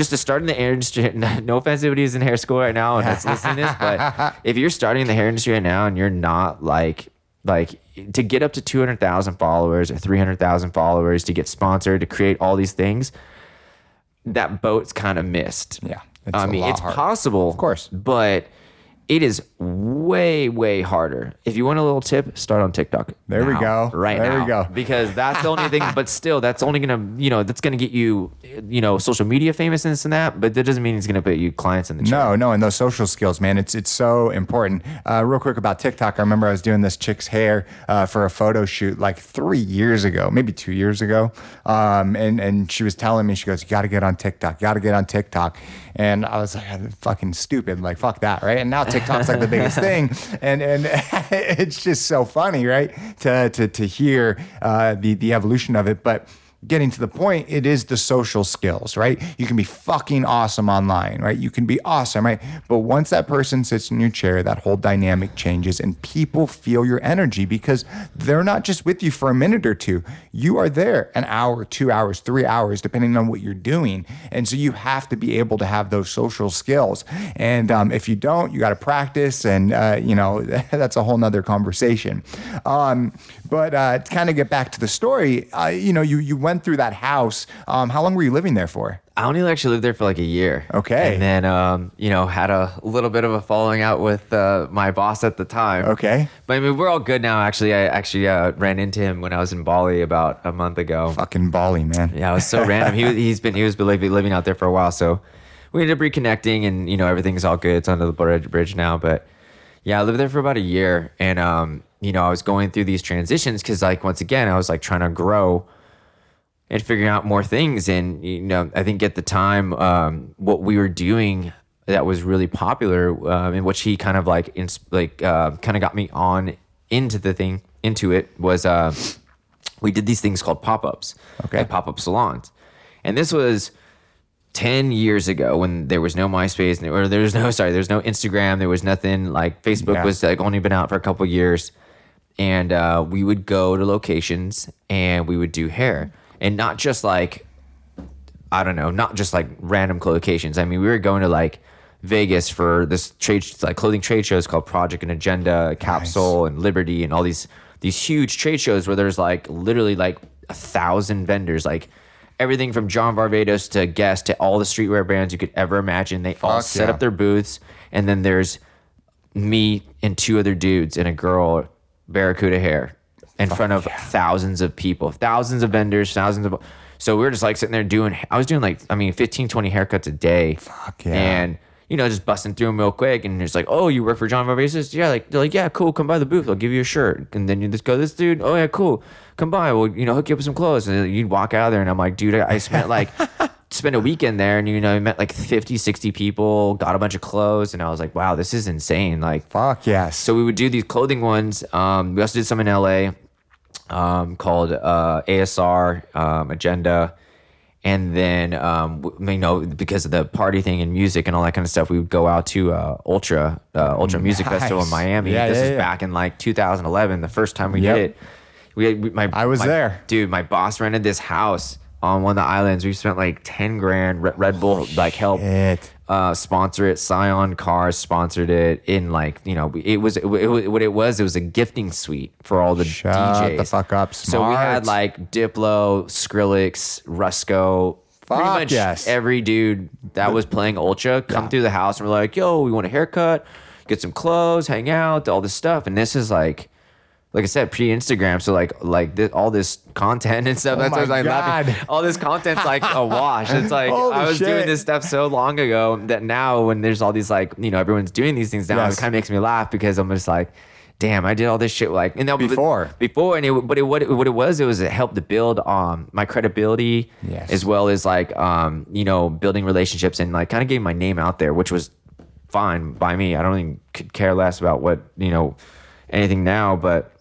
start in the hair industry, no offense to anybody who's in hair school right now and that's listening to this, but if you're starting in the hair industry right now and you're not like to get up to 200,000 followers or 300,000 followers, to get sponsored, to create all these things, that boat's kind of missed. It's possible, of course, but it is way, way harder. If you want a little tip, start on TikTok. There we go. There we go. Because that's the only thing, but still, that's only going to, that's going to get you, social media famous and this and that, but that doesn't mean it's going to put you clients in the chair. No, and those social skills, man, it's so important. Real quick about TikTok, I remember I was doing this chick's hair for a photo shoot like 3 years ago, maybe 2 years ago. And she was telling me, she goes, you got to get on TikTok. And I was like, fucking stupid, like, fuck that, right? And now TikTok's like the biggest thing. And it's just so funny, right? To hear the evolution of it. But getting to the point, it is the social skills, right? You can be fucking awesome online, right? You can be awesome, right? But once that person sits in your chair, that whole dynamic changes and people feel your energy, because they're not just with you for a minute or two. You are there an hour, 2 hours, 3 hours, depending on what you're doing. And so you have to be able to have those social skills. And if you don't, you got to practice. And, that's a whole nother conversation. But to kind of get back to the story, you went through that house. How long were you living there for? I only actually lived there for like a year. Okay. And then, had a little bit of a falling out with my boss at the time. Okay. But I mean, we're all good now. Actually, I ran into him when I was in Bali about a month ago. Fucking Bali, man. Yeah, it was so random. He was living out there for a while, so we ended up reconnecting, and everything's all good. It's under the bridge now. But yeah, I lived there for about a year, and I was going through these transitions because, like, once again, I was like trying to grow and figuring out more things. And, I think at the time, what we were doing that was really popular, and which he kind of kind of got me into it was we did these things called pop-ups, Okay. like pop-up salons. And this was 10 years ago when there was no MySpace, or there was no Instagram, there was nothing, like Facebook was like only been out for a couple of years. And we would go to locations and we would do hair, and not just like, I don't know, not just like random locations. I mean, we were going to like Vegas for this clothing trade shows called Project and Agenda, Capsule, and Liberty, and all these huge trade shows where there's like literally like 1,000 vendors, like everything from John Varvatos to Guess to all the streetwear brands you could ever imagine. They all set up their booths, and then there's me and 2 other dudes and a girl, Barracuda Hair, in front of thousands of people, thousands of vendors, so we were just like sitting there I was doing like, 15, 20 haircuts a day. And, just busting through them real quick. And it's like, oh, you work for John Varvatos? Yeah. They're like, yeah, cool. Come by the booth. I'll give you a shirt. And then you just go, this dude, oh yeah, cool. Come by. We'll, hook you up with some clothes. And you'd walk out there and I'm like, dude, I spent spent a weekend there, and I met like 50, 60 people, got a bunch of clothes, and I was like, wow, this is insane. Like, fuck yes. So we would do these clothing ones. We also did some in LA called ASR, Agenda. And then, because of the party thing and music and all that kind of stuff, we would go out to Ultra Music Festival in Miami. This is back in like 2011, the first time we did it. I was there. Dude, my boss rented this house on one of the islands. We spent like 10 grand. Red Bull helped sponsor it. Scion Cars sponsored it. In it was a gifting suite for all the DJs. Shut the fuck up. Smart. So we had like Diplo, Skrillex, Rusko. Pretty much every dude that was playing Ultra come through the house, and we're like, yo, we want a haircut, get some clothes, hang out, all this stuff. And this is like I said, pre-Instagram, so all this content and stuff. That's what I was like laughing. All this content's like a wash. It's like I was doing this stuff so long ago that now when there's all these everyone's doing these things now, it kind of makes me laugh because I'm just like, damn, I did all this shit before, and it helped to build my credibility, as well as building relationships and kind of getting my name out there, which was fine by me. I don't even could care less about what anything now, but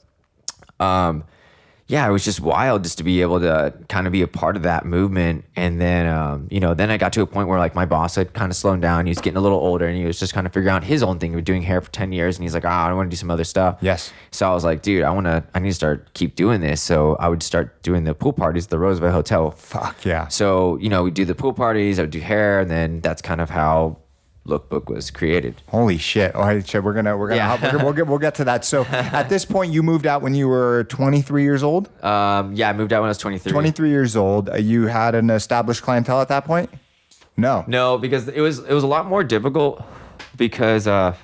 it was just wild just to be able to kind of be a part of that movement. And then, then I got to a point where my boss had kind of slowed down. He was getting a little older, and he was just kind of figuring out his own thing. He was doing hair for 10 years, and he's like, I want to do some other stuff. Yes. So I was like, dude, I need to keep doing this. So I would start doing the pool parties at the Roosevelt Hotel. Fuck yeah. So, we do the pool parties, I would do hair, and then that's kind of how Look Book was created. Holy shit! All right, shit. We'll get to that. So at this point, you moved out when you were 23 years old. I moved out when I was 23. 23 years old. You had an established clientele at that point. No, because it was a lot more difficult. Because let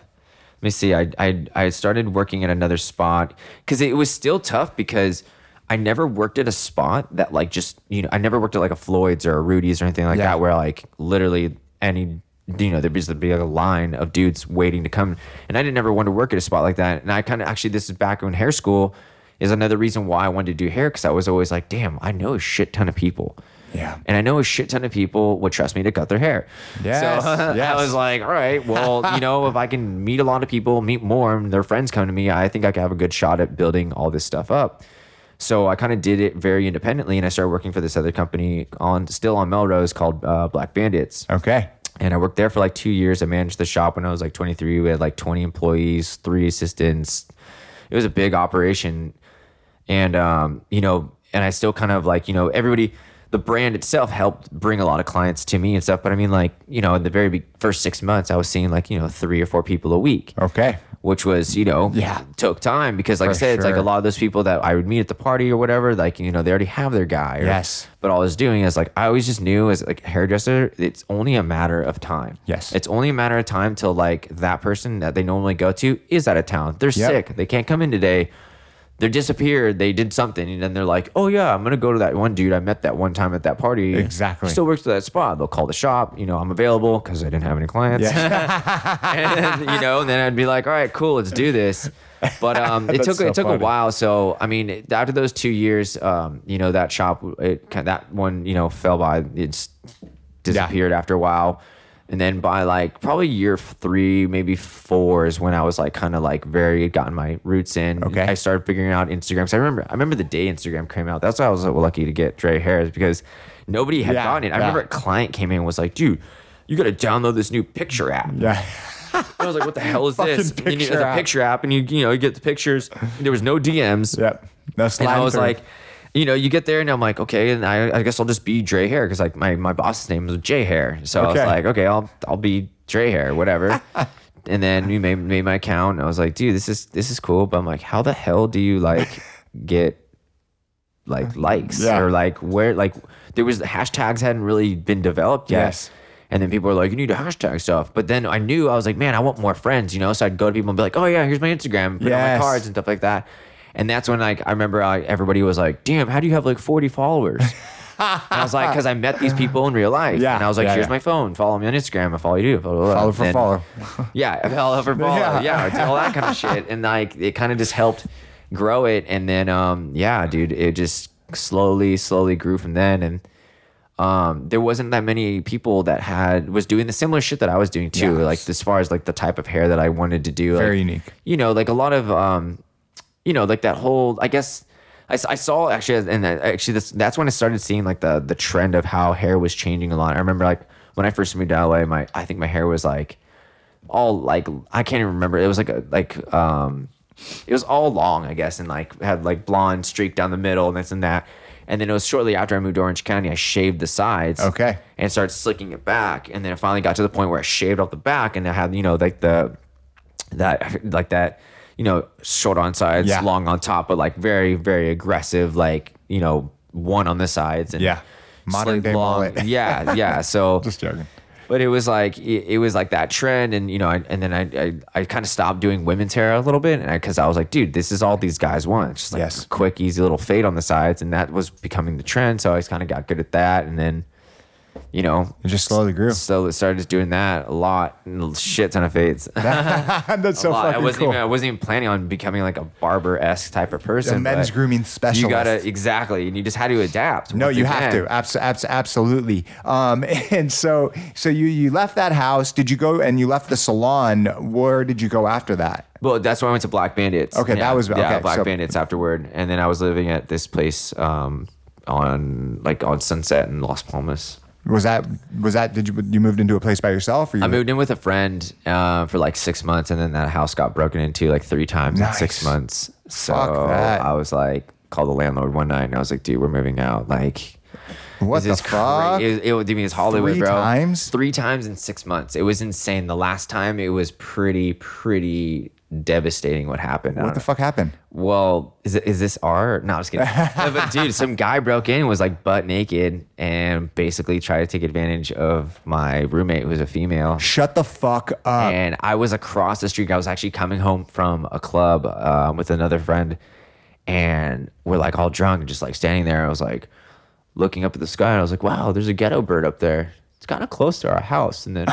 me see, I started working at another spot because it was still tough because I never worked at a spot that I never worked at a Floyd's or a Rudy's or anything like that where literally any. There'd be a line of dudes waiting to come, and I didn't ever want to work at a spot like that. And I kind of this is back in hair school, is another reason why I wanted to do hair, because I was always like, damn, I know a shit ton of people. Yeah. And I know a shit ton of people would trust me to cut their hair. Yes. So I was like, all right, well, if I can meet a lot of people, meet more, and their friends come to me, I think I could have a good shot at building all this stuff up. So I kind of did it very independently, and I started working for this other company still on Melrose called Black Bandits. Okay. And I worked there for 2 years. I managed the shop when I was 23. We had 20 employees, 3 assistants. It was a big operation. And, and I still kind of everybody, the brand itself helped bring a lot of clients to me and stuff. But I mean, in the very first 6 months, I was seeing 3 or 4 people a week. Okay. Which was, took time because I said, it's a lot of those people that I would meet at the party or whatever, they already have their guy. Yes. But all I was doing is I always just knew as a hairdresser, it's only a matter of time. Yes. It's only a matter of time till that person that they normally go to is out of town. They're sick. They can't come in today. They disappeared. They did something, and then they're like, "Oh yeah, I'm gonna go to that one dude I met that one time at that party. Exactly. Still works at that spot." They'll call the shop. I'm available because I didn't have any clients. And then I'd be like, "All right, cool, let's do this." But it took a while. So I mean, after those 2 years, that shop, that one, fell by. It disappeared after a while. And then by like probably year 3, maybe 4 is when I was like kind of like gotten my roots in. Okay. I started figuring out Instagram. So I remember the day Instagram came out. That's why I was lucky to get Dre Hair, is because nobody had gotten it. I remember a client came in and was like, dude, you got to download this new picture app. Yeah. I was like, what the hell is this? Fucking And it's picture a picture app, and you get the pictures. There was no DMs. Yep. No And I was like, you get there, and I'm like, okay, and I guess I'll just be Dre Hair, because like my boss's name was J Hair, so I was like, okay, I'll be Dre Hair, whatever. And then we made my account, and I was like, dude, this is cool, but I'm like, how the hell do you like get like likes or like where like there was the hashtags hadn't really been developed yet. Yes. And then people were like, you need to hashtag stuff. But then I was like, man, I want more friends, So I'd go to people and be like, oh yeah, here's my Instagram, put it on my cards and stuff like that. And that's when like I remember everybody was like, damn, how do you have like 40 followers? And I was like, because I met these people in real life. Yeah. And I was like, here's my phone. Follow me on Instagram. If all you do, follow for follow. Yeah, follow for follow. Yeah, I did all that kind of shit. And like it kind of just helped grow it. And then dude, it just slowly grew from then. And there wasn't that many people that was doing the similar shit that I was doing too. Yes. Like as far as like the type of hair that I wanted to do. Very like, unique. Like a lot of like that whole, I guess I saw actually, and actually that's when I started seeing like the trend of how hair was changing a lot. I remember like when I first moved to LA, I think my hair was like all like, I can't even remember. It was it was all long, I guess, and like had like blonde streak down the middle and this and that. And then it was shortly after I moved to Orange County, I shaved the sides. Okay. And started slicking it back. And then it finally got to the point where I shaved off the back, and I had, like that, short on sides, long on top, but like very, very aggressive, like, one on the sides. And modern day mullet. Yeah. So just joking. But it was like that trend, and and then I kind of stopped doing women's hair a little bit, and because I was like, dude, this is all these guys want, just like a quick, easy little fade on the sides, and that was becoming the trend. So I kind of got good at that, and then it just slowly grew. So I started just doing that a lot, and shit ton of fades. That's so fucking cool. I wasn't even planning on becoming like a barber-esque type of person. A men's grooming specialist. You gotta exactly, and you just had to adapt. No, you have to. Absolutely. And so you left that house. Did you go and you left the salon? Where did you go after that? Well, that's when I went to Black Bandits. Okay, that was okay. Black Bandits afterward, and then I was living at this place on Sunset in Las Palmas. Was that did you moved into a place by yourself? Or I moved in with a friend for like 6 months, and then that house got broken into like 3 times in 6 months. So I was like, called the landlord one night, and I was like, dude, we're moving out. Like, what the fuck? It's Hollywood, 3 bro. times? 3 times in 6 months. It was insane. The last time it was pretty devastating what happened. What the fuck happened? Well, is this art? No, I'm just kidding. No, but dude, some guy broke in, was like butt naked, and basically tried to take advantage of my roommate, who was a female. Shut the fuck up. And I was across the street. I was actually coming home from a club with another friend, and we're like all drunk and just like standing there. I was like looking up at the sky, and I was like, wow, there's a ghetto bird up there. It's kind of close to our house. And then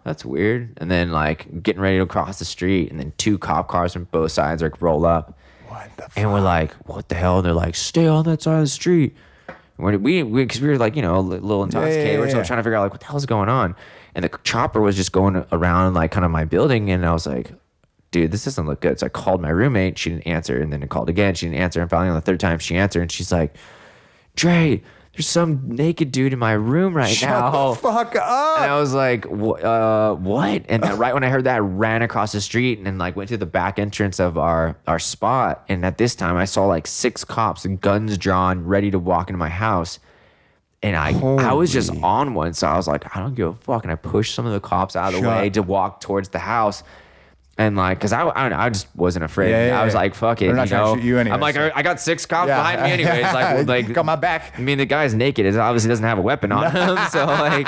that's weird. And then like getting ready to cross the street, and then 2 cop cars from both sides like roll up. What the fuck? And we're like, what the hell? And they're like, stay on that side of the street. And we because we were like, a little intoxicated. We're still trying to figure out like what the hell's going on. And the chopper was just going around like kind of my building, and I was like, dude, this doesn't look good. So I called my roommate. She didn't answer. And then I called again. She didn't answer. And finally on the 3rd time she answered, and she's like, Dre, there's some naked dude in my room right now. Shut the fuck up. And I was like, what? And then right when I heard that, I ran across the street and then like went to the back entrance of our spot. And at this time I saw like 6 cops, guns drawn, ready to walk into my house. And I was just on one. So I was like, I don't give a fuck. And I pushed some of the cops out of the way to walk towards the house. And like, cause I just wasn't afraid. I was like, fuck it. They're not trying to shoot you anyway, I'm like, so. I got 6 cops behind me anyways. Like got my back. I mean, the guy's naked. It obviously doesn't have a weapon on him. So like,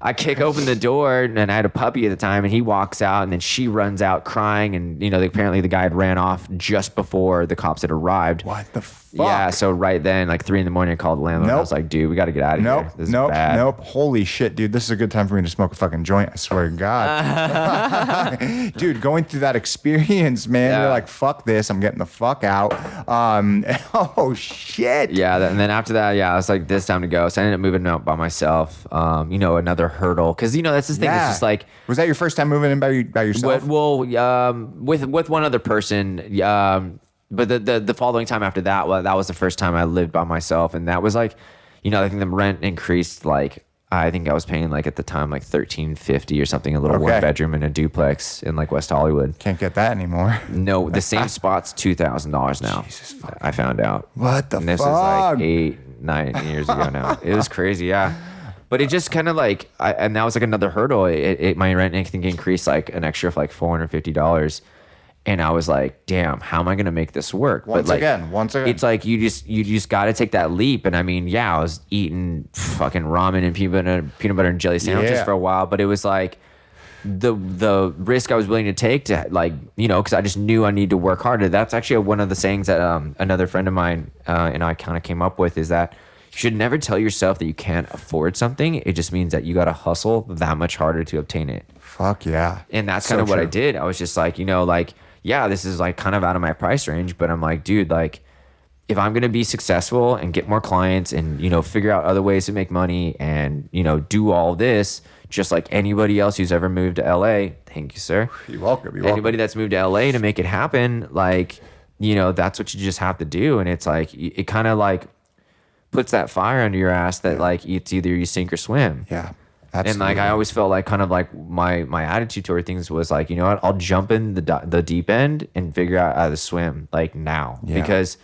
I kick open the door, and I had a puppy at the time, and he walks out, and then she runs out crying, and apparently the guy had ran off just before the cops had arrived. What the fuck? Yeah, so right then, like 3 a.m, I called the landlord. I was like, dude, we got to get out of here. This is bad. Holy shit, dude. This is a good time for me to smoke a fucking joint. I swear to God. Dude, going through that experience, man, you're like, fuck this. I'm getting the fuck out. Oh, shit. Yeah, and then after that, I was like, this time to go. So I ended up moving out by myself. Another hurdle. Cause that's the thing. It's just like, was that your first time moving in by yourself? Well, with one other person. But the following time after that, that was the first time I lived by myself. And that was like, I think the rent increased like, I think I was paying like at the time like $13.50 or something, a little one bedroom in a duplex in like West Hollywood. Can't get that anymore. No, the same spot's $2,000 now. Jesus fuck. I found out. What the fuck? This is like 8-9 years ago now. It was crazy, yeah. But it just kind of like, and that was like another hurdle. My rent I think increased like an extra of like $450. And I was like, damn, how am I going to make this work? Once again. It's like you just got to take that leap. And I mean, yeah, I was eating fucking ramen and peanut butter and jelly sandwiches for a while, but it was like the risk I was willing to take to like, because I just knew I needed to work harder. That's actually one of the sayings that another friend of mine and I kind of came up with, is that you should never tell yourself that you can't afford something. It just means that you got to hustle that much harder to obtain it. Fuck yeah. And that's kind of what I did. I was just like, yeah, this is like kind of out of my price range, but I'm like, dude, like if I'm going to be successful and get more clients and, figure out other ways to make money and, do all this, just like anybody else who's ever moved to LA, thank you, sir. You're welcome. Anybody that's moved to LA to make it happen, like, that's what you just have to do. And it's like, it kind of like puts that fire under your ass that like it's either you sink or swim. Yeah. Absolutely. And like I always felt like kind of like my attitude toward things was like, I'll jump in the deep end and figure out how to swim like now. Because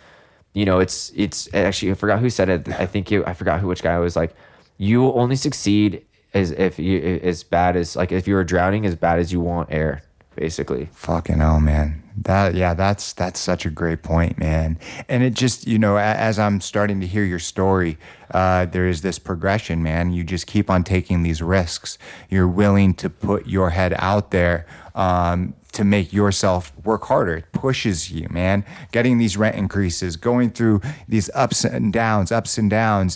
it's actually, I forgot who said it. I forgot which guy was like, you will only succeed if you're drowning as bad as you want air, basically. Fucking hell, man. That's such a great point, man. And it just, as I'm starting to hear your story, there is this progression, man. You just keep on taking these risks. You're willing to put your head out there to make yourself work harder. It pushes you, man. Getting these rent increases, going through these ups and downs,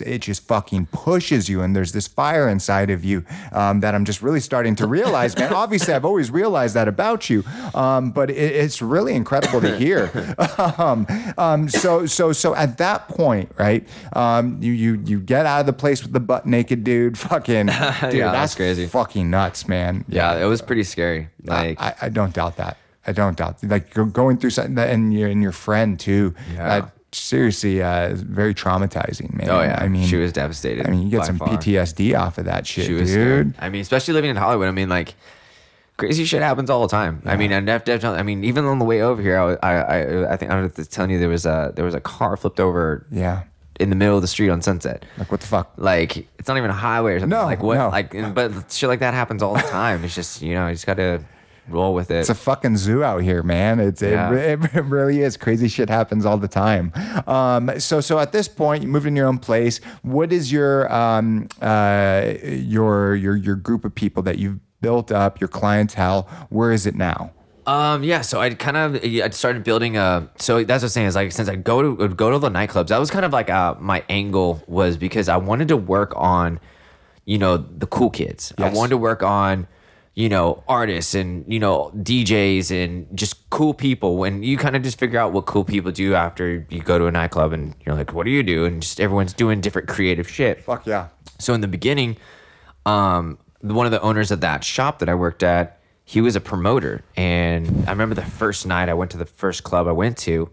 it just fucking pushes you. And there's this fire inside of you that I'm just really starting to realize, man. Obviously, I've always realized that about you, but it's really incredible to hear. So at that point, right, you get out of the place with the butt naked dude. Fucking, dude, that's crazy. Fucking nuts, man. Yeah, it was pretty scary. Like I don't doubt that. I don't doubt like going through something that, and your friend too. Yeah. Seriously, very traumatizing, man. Oh yeah, I mean, she was devastated. I mean, you get some far. PTSD off of that shit, she was dude. Scared. I mean, especially living in Hollywood. I mean, like crazy shit happens all the time. Yeah. I mean, I mean, even on the way over here, I think I don't have to tell you there was a car flipped over. Yeah. In the middle of the street on Sunset. Like what the fuck? Like it's not even a highway or something. No, like what? no. Like, but shit like that happens all the time. It's just you just gotta roll with it. It's a fucking zoo out here, man. It really is. Crazy shit happens all the time. So at this point, you moved in your own place. What is your group of people that you've built up, your clientele? Where is it now? So I started building so that's what I'm saying is like, since I go to the nightclubs, that was kind of like, my angle was because I wanted to work on, the cool kids. Yes. I wanted to work on, artists and, DJs and just cool people. When you kind of just figure out what cool people do after you go to a nightclub and you're like, what do you do? And just everyone's doing different creative shit. Fuck yeah. So in the beginning, one of the owners of that shop that I worked at, he was a promoter, and I remember the first night I went to the first club I went to.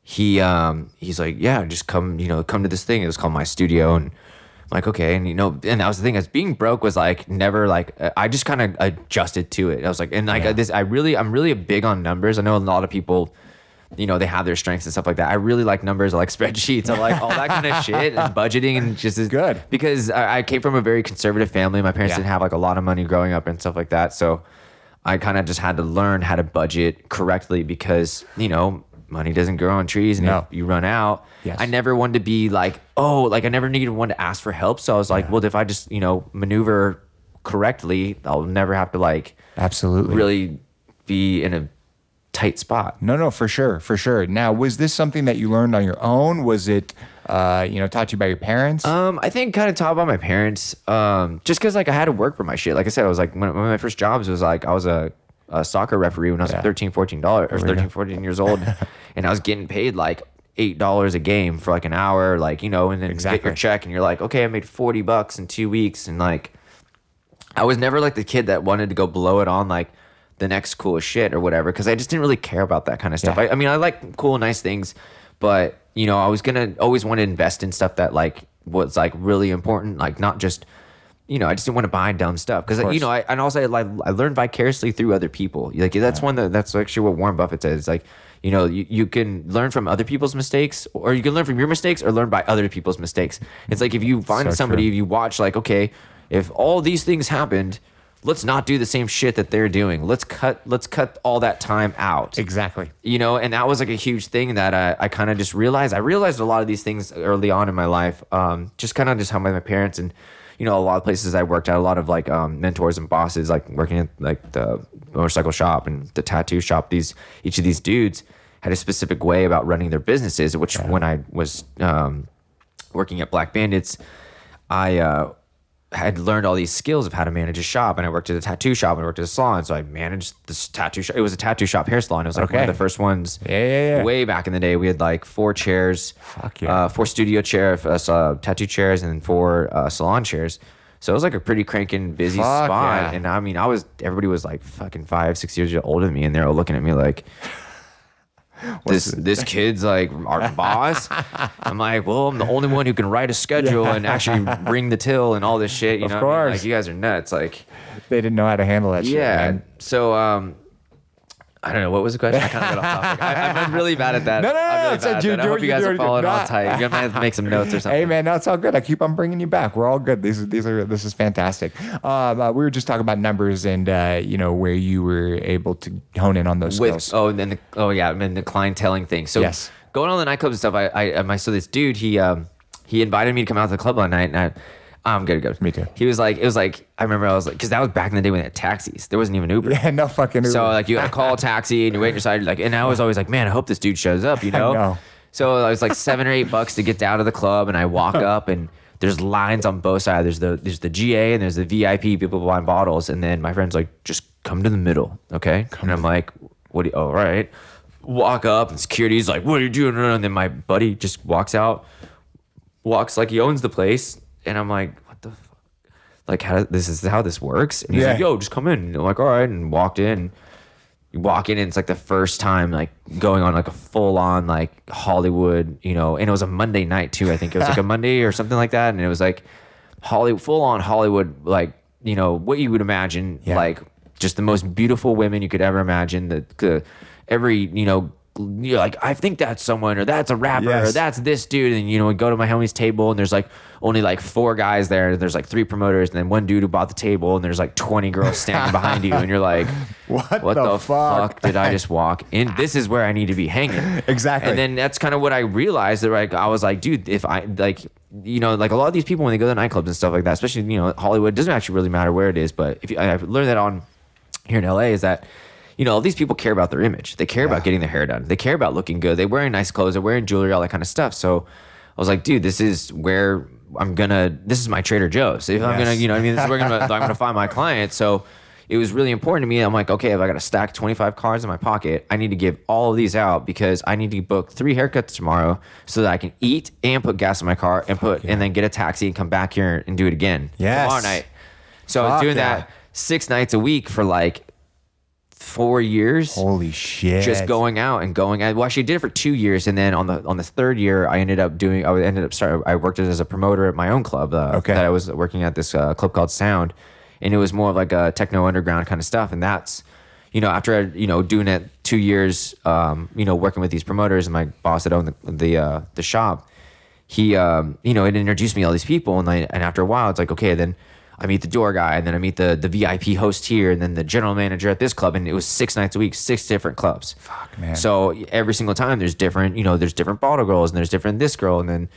He's like, yeah, just come to this thing. It was called My Studio, and I'm like, okay, and and that was the thing. As being broke was like never like I just kind of adjusted to it. I was like, and like I'm really big on numbers. I know a lot of people, they have their strengths and stuff like that. I really like numbers. I like spreadsheets. I like all that kind of shit and budgeting and just is good because I came from a very conservative family. My parents didn't have like a lot of money growing up and stuff like that, so I kind of just had to learn how to budget correctly because, money doesn't grow on trees and if you run out. Yes. I never wanted to be like, I never needed one to ask for help. So I was like, well, if I just, maneuver correctly, I'll never have to like absolutely really be in a tight spot. No, for sure. Now, was this something that you learned on your own? Was it, taught to you by your parents? I think kind of taught by my parents. Just because like I had to work for my shit. Like I said, I was like one of my first jobs was like I was a soccer referee when I was 13, 14 years old, and I was getting paid like $8 a game for like an hour, like and then get your check, and you're like, okay, I made $40 in 2 weeks, and like I was never like the kid that wanted to go blow it on like the next cool shit or whatever, because I just didn't really care about that kind of stuff. Yeah. I mean, I like cool, nice things, but you know, I was gonna always want to invest in stuff that like was like really important, like not just, you know, I just didn't want to buy dumb stuff because you know, and also I learned vicariously through other people. Like that's that's actually what Warren Buffett says. Like, you know, you can learn from other people's mistakes, or you can learn from your mistakes, or learn by other people's mistakes. It's like if you find somebody, if you watch like, okay, if all these things happened, let's not do the same shit that they're doing. Let's cut all that time out. Exactly. You know, and that was like a huge thing that I kind of just realized. I realized a lot of these things early on in my life, just kind of just how my parents and, you know, a lot of places I worked at, a lot of like mentors and bosses, like working at like the motorcycle shop and the tattoo shop. Each of these dudes had a specific way about running their businesses, which when I was working at Black Bandits, I had learned all these skills of how to manage a shop, and I worked at a tattoo shop and I worked at a salon. So I managed this tattoo shop. It was a tattoo shop hair salon. It was like one of the first ones way back in the day. We had like 4 chairs, 4 studio chairs, tattoo chairs, and then 4 salon chairs. So it was like a pretty cranking busy spot. And I mean, everybody was like fucking 5-6 years older than me, and they're all looking at me like, this kid's like our boss. I'm like, well, I'm the only one who can write a schedule and actually bring the till and all this shit. You know, of course. I mean? Like, you guys are nuts. Like, they didn't know how to handle that shit. Man. So I don't know, what was the question? I kind of got off topic. I'm really bad at that. No. I'm really bad at that. I hope you guys are following all tight. You're gonna have to make some notes or something. Hey man, no, it's all good. I keep on bringing you back. We're all good. This is fantastic. We were just talking about numbers and you know, where you were able to hone in on those skills. And then the clienteling thing. So going on the nightclubs and stuff, I saw this dude. He invited me to come out to the club one night, and I'm good to go. Me too. He was like, it was like, I remember I was like, because that was back in the day when they had taxis. There wasn't even Uber. Yeah, no fucking Uber. So like you got to call a taxi and you wait inside. Like, and I was always like, man, I hope this dude shows up, you know? I know. So it was like $7 or $8 to get down to the club, and I walk up and there's lines on both sides. There's the GA and there's the VIP people buying bottles. And then my friend's like, just come to the middle, okay? And I'm like, all right. Walk up and security's like, what are you doing? And then my buddy just walks like he owns the place. And I'm like, what the fuck? Like, this is how this works? And he's like, yo, just come in. And I'm like, all right. And walked in. You walk in, and it's like the first time like going on like a full on like Hollywood, you know, and it was a Monday night too. I think it was like a Monday or something like that. And it was like full on Hollywood, like, you know, what you would imagine, like just the most beautiful women you could ever imagine. Every, you know, you're like, I think that's someone, or that's a rapper, or that's this dude. And, you know, we go to my homie's table, and there's like only like 4 guys there. There's like 3 promoters, and then 1 dude who bought the table, and there's like 20 girls standing behind you. And you're like, what the fuck did I just walk in? This is where I need to be hanging. Exactly. And then that's kind of what I realized, that like, I was like, dude, if I like, you know, like a lot of these people, when they go to nightclubs and stuff like that, especially, you know, Hollywood, it doesn't actually really matter where it is. But I've learned that on here in LA is that, you know, all these people care about their image. They care about getting their hair done. They care about looking good. They're wearing nice clothes. They're wearing jewelry, all that kind of stuff. So I was like, dude, this is where this is my Trader Joe's. If I'm gonna, you know what I mean? This is where I'm gonna find my clients. So it was really important to me. I'm like, okay, if I got to stack 25 cards in my pocket, I need to give all of these out, because I need to book 3 haircuts tomorrow so that I can eat and put gas in my car and and then get a taxi and come back here and do it again tomorrow night. So I was doing that 6 nights a week for like 4 years. Holy shit. Just going out. Well, actually I did it for 2 years, and then on the 3rd year I worked as a promoter at my own club that I was working at, this club called Sound, and it was more of like a techno underground kind of stuff. And that's, you know, after you know, doing it 2 years, you know, working with these promoters, and my boss that owned the shop, he you know, it introduced me to all these people, and after a while it's like, okay, then I meet the door guy, and then I meet the VIP host here, and then the general manager at this club. And it was 6 nights a week, 6 different clubs. Fuck, man. So every single time there's different, you know, there's different bottle girls, and there's different this girl. And then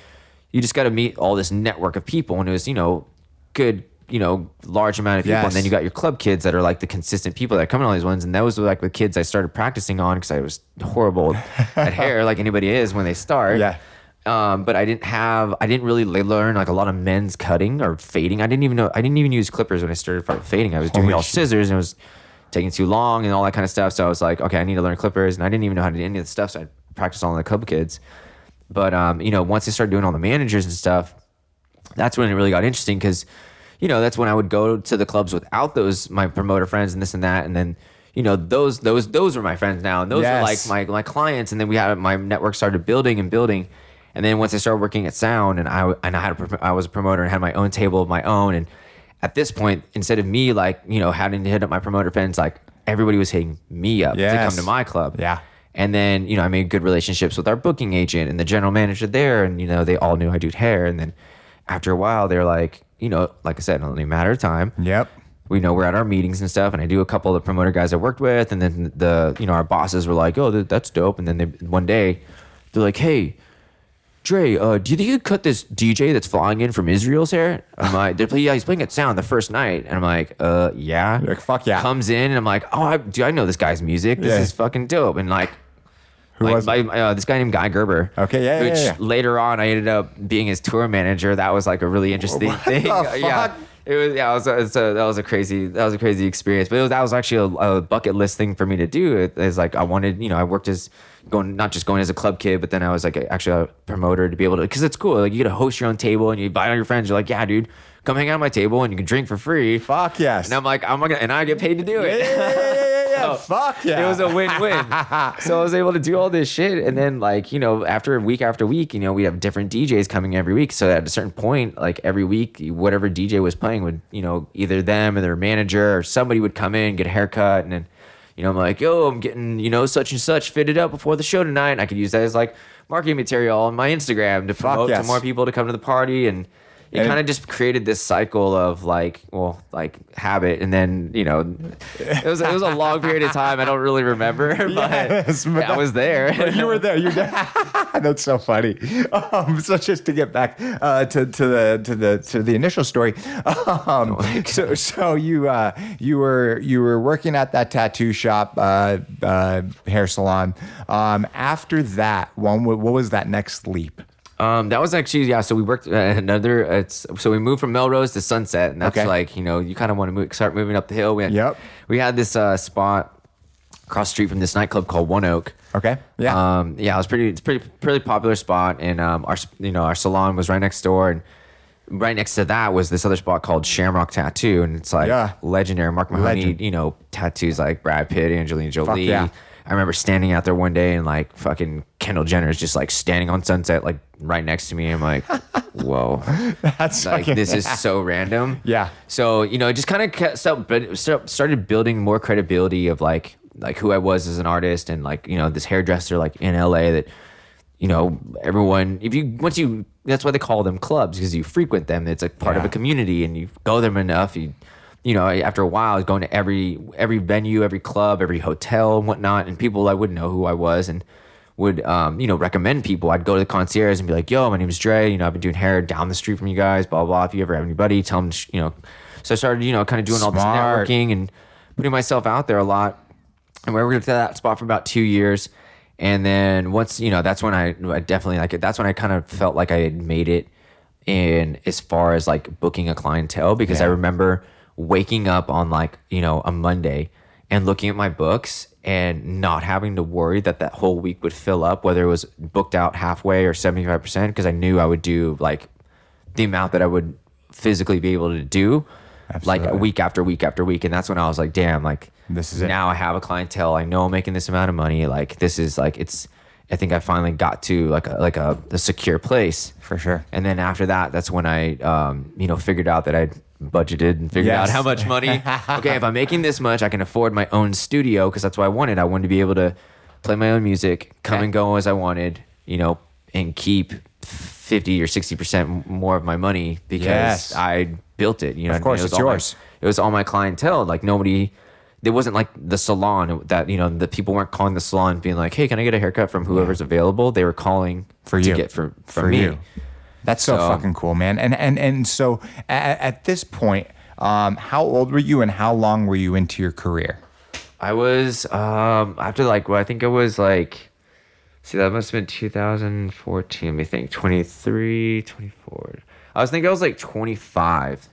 you just got to meet all this network of people. And it was, you know, good, you know, large amount of people. And then you got your club kids that are like the consistent people that come in all these ones. And that was like the kids I started practicing on, because I was horrible at hair, like anybody is when they start. Yeah. But I didn't really learn like a lot of men's cutting or fading. I didn't even use clippers when I started fading. I was doing scissors, and it was taking too long and all that kind of stuff. So I was like, okay, I need to learn clippers, and I didn't even know how to do any of the stuff. So I practiced on the club kids. But you know, once I started doing all the managers and stuff, that's when it really got interesting, because that's when I would go to the clubs without my promoter friends and this and that. And then, those were my friends now. And those are like my clients. And then my network started building and building. And then once I started working at Sound and I was a promoter and had my own table of my own. And at this point, instead of me having to hit up my promoter friends, like everybody was hitting me up to come to my club. Yeah. And then, I made good relationships with our booking agent and the general manager there. And, they all knew I do hair. And then after a while, they're like, like I said, only a matter of time. Yep. We're at our meetings and stuff. And I do a couple of the promoter guys I worked with. And then our bosses were like, oh, that's dope. And then one day they're like, hey, Dre, do you think you could cut this DJ that's flying in from Israel's hair? I'm like, yeah, he's playing at Sound the first night. And I'm like, yeah. You're like, fuck yeah. Comes in and I'm like, oh, I know this guy's music. This is fucking dope. And like, who was this guy named Guy Gerber. Okay, yeah, which later on I ended up being his tour manager. That was like a really interesting thing. Yeah. That was a crazy experience. But that was actually a bucket list thing for me to do. It's like I wanted, I worked not just going as a club kid, but then I was like actually a promoter to be able to, because it's cool. Like you get to host your own table and you invite all your friends. You're like, yeah, dude, come hang out at my table and you can drink for free. Fuck yes. And I'm like, and I get paid to do it. Yeah. Fuck yeah. It was a win-win. So I was able to do all this shit. And then after week, we have different DJs coming every week. So at a certain point, like every week, whatever DJ was playing would, either them or their manager or somebody would come in, get a haircut. And then, I'm like, yo, I'm getting, such and such fitted up before the show tonight. And I could use that as like marketing material on my Instagram to promote to more people to come to the party. And it kind of just created this cycle of habit. And then, it was a long period of time. I don't really remember, but I was there. But you were there. That's so funny. So just to get back to the initial story. So you were working at that tattoo shop, hair salon. After that, what was that next leap? That was actually, so we worked so we moved from Melrose to Sunset, and that's you kind of want to start moving up the hill. We had this spot across the street from this nightclub called One Oak. Okay. Yeah. It was pretty popular spot, and our salon was right next door, and right next to that was this other spot called Shamrock Tattoo, and it's like legendary Mark Mahoney, tattoos like Brad Pitt, Angelina Jolie. Yeah. I remember standing out there one day and like fucking Kendall Jenner is just like standing on Sunset, like right next to me. I'm like, whoa, that's like this is so random. Yeah. So it just kind of started building more credibility of like who I was as an artist, and like this hairdresser like in LA that everyone that's why they call them clubs, because you frequent them. It's like part of a community, and you go there enough. After a while, I was going to every venue, every club, every hotel and whatnot, and people I wouldn't know who I was and would, recommend people. I'd go to the concierge and be like, yo, my name is Dre. I've been doing hair down the street from you guys, blah, blah. If you ever have anybody, tell them, So I started, kind of doing all this networking and putting myself out there a lot. And we were at that spot for about 2 years. And then once, that's when I definitely that's when I kind of felt like I had made it in as far as like booking a clientele, because I remember waking up on a Monday and looking at my books and not having to worry that whole week would fill up, whether it was booked out halfway or 75%, because I knew I would do like the amount that I would physically be able to do. Absolutely. Like week after week after week. And that's when I was like, damn, like this is now I have a clientele. I know I'm making this amount of money. Like this is like, I think I finally got to like a secure place. For sure. And then after that, that's when I, figured out that I'd budgeted and figured out how much money. Okay, if I'm making this much, I can afford my own studio, because that's what I wanted. I wanted to be able to play my own music, come and go as I wanted, and keep 50 or 60% more of my money, because I built it. Of course, it's yours. It was all my clientele. Like it wasn't like the salon that, the people weren't calling the salon being like, hey, can I get a haircut from whoever's available? They were calling for to you. Get from me. You. That's so fucking cool, man. And so at this point, how old were you and how long were you into your career? I was after I think it was like, that must have been 2014. Let me think, 23, 24. I was like 25,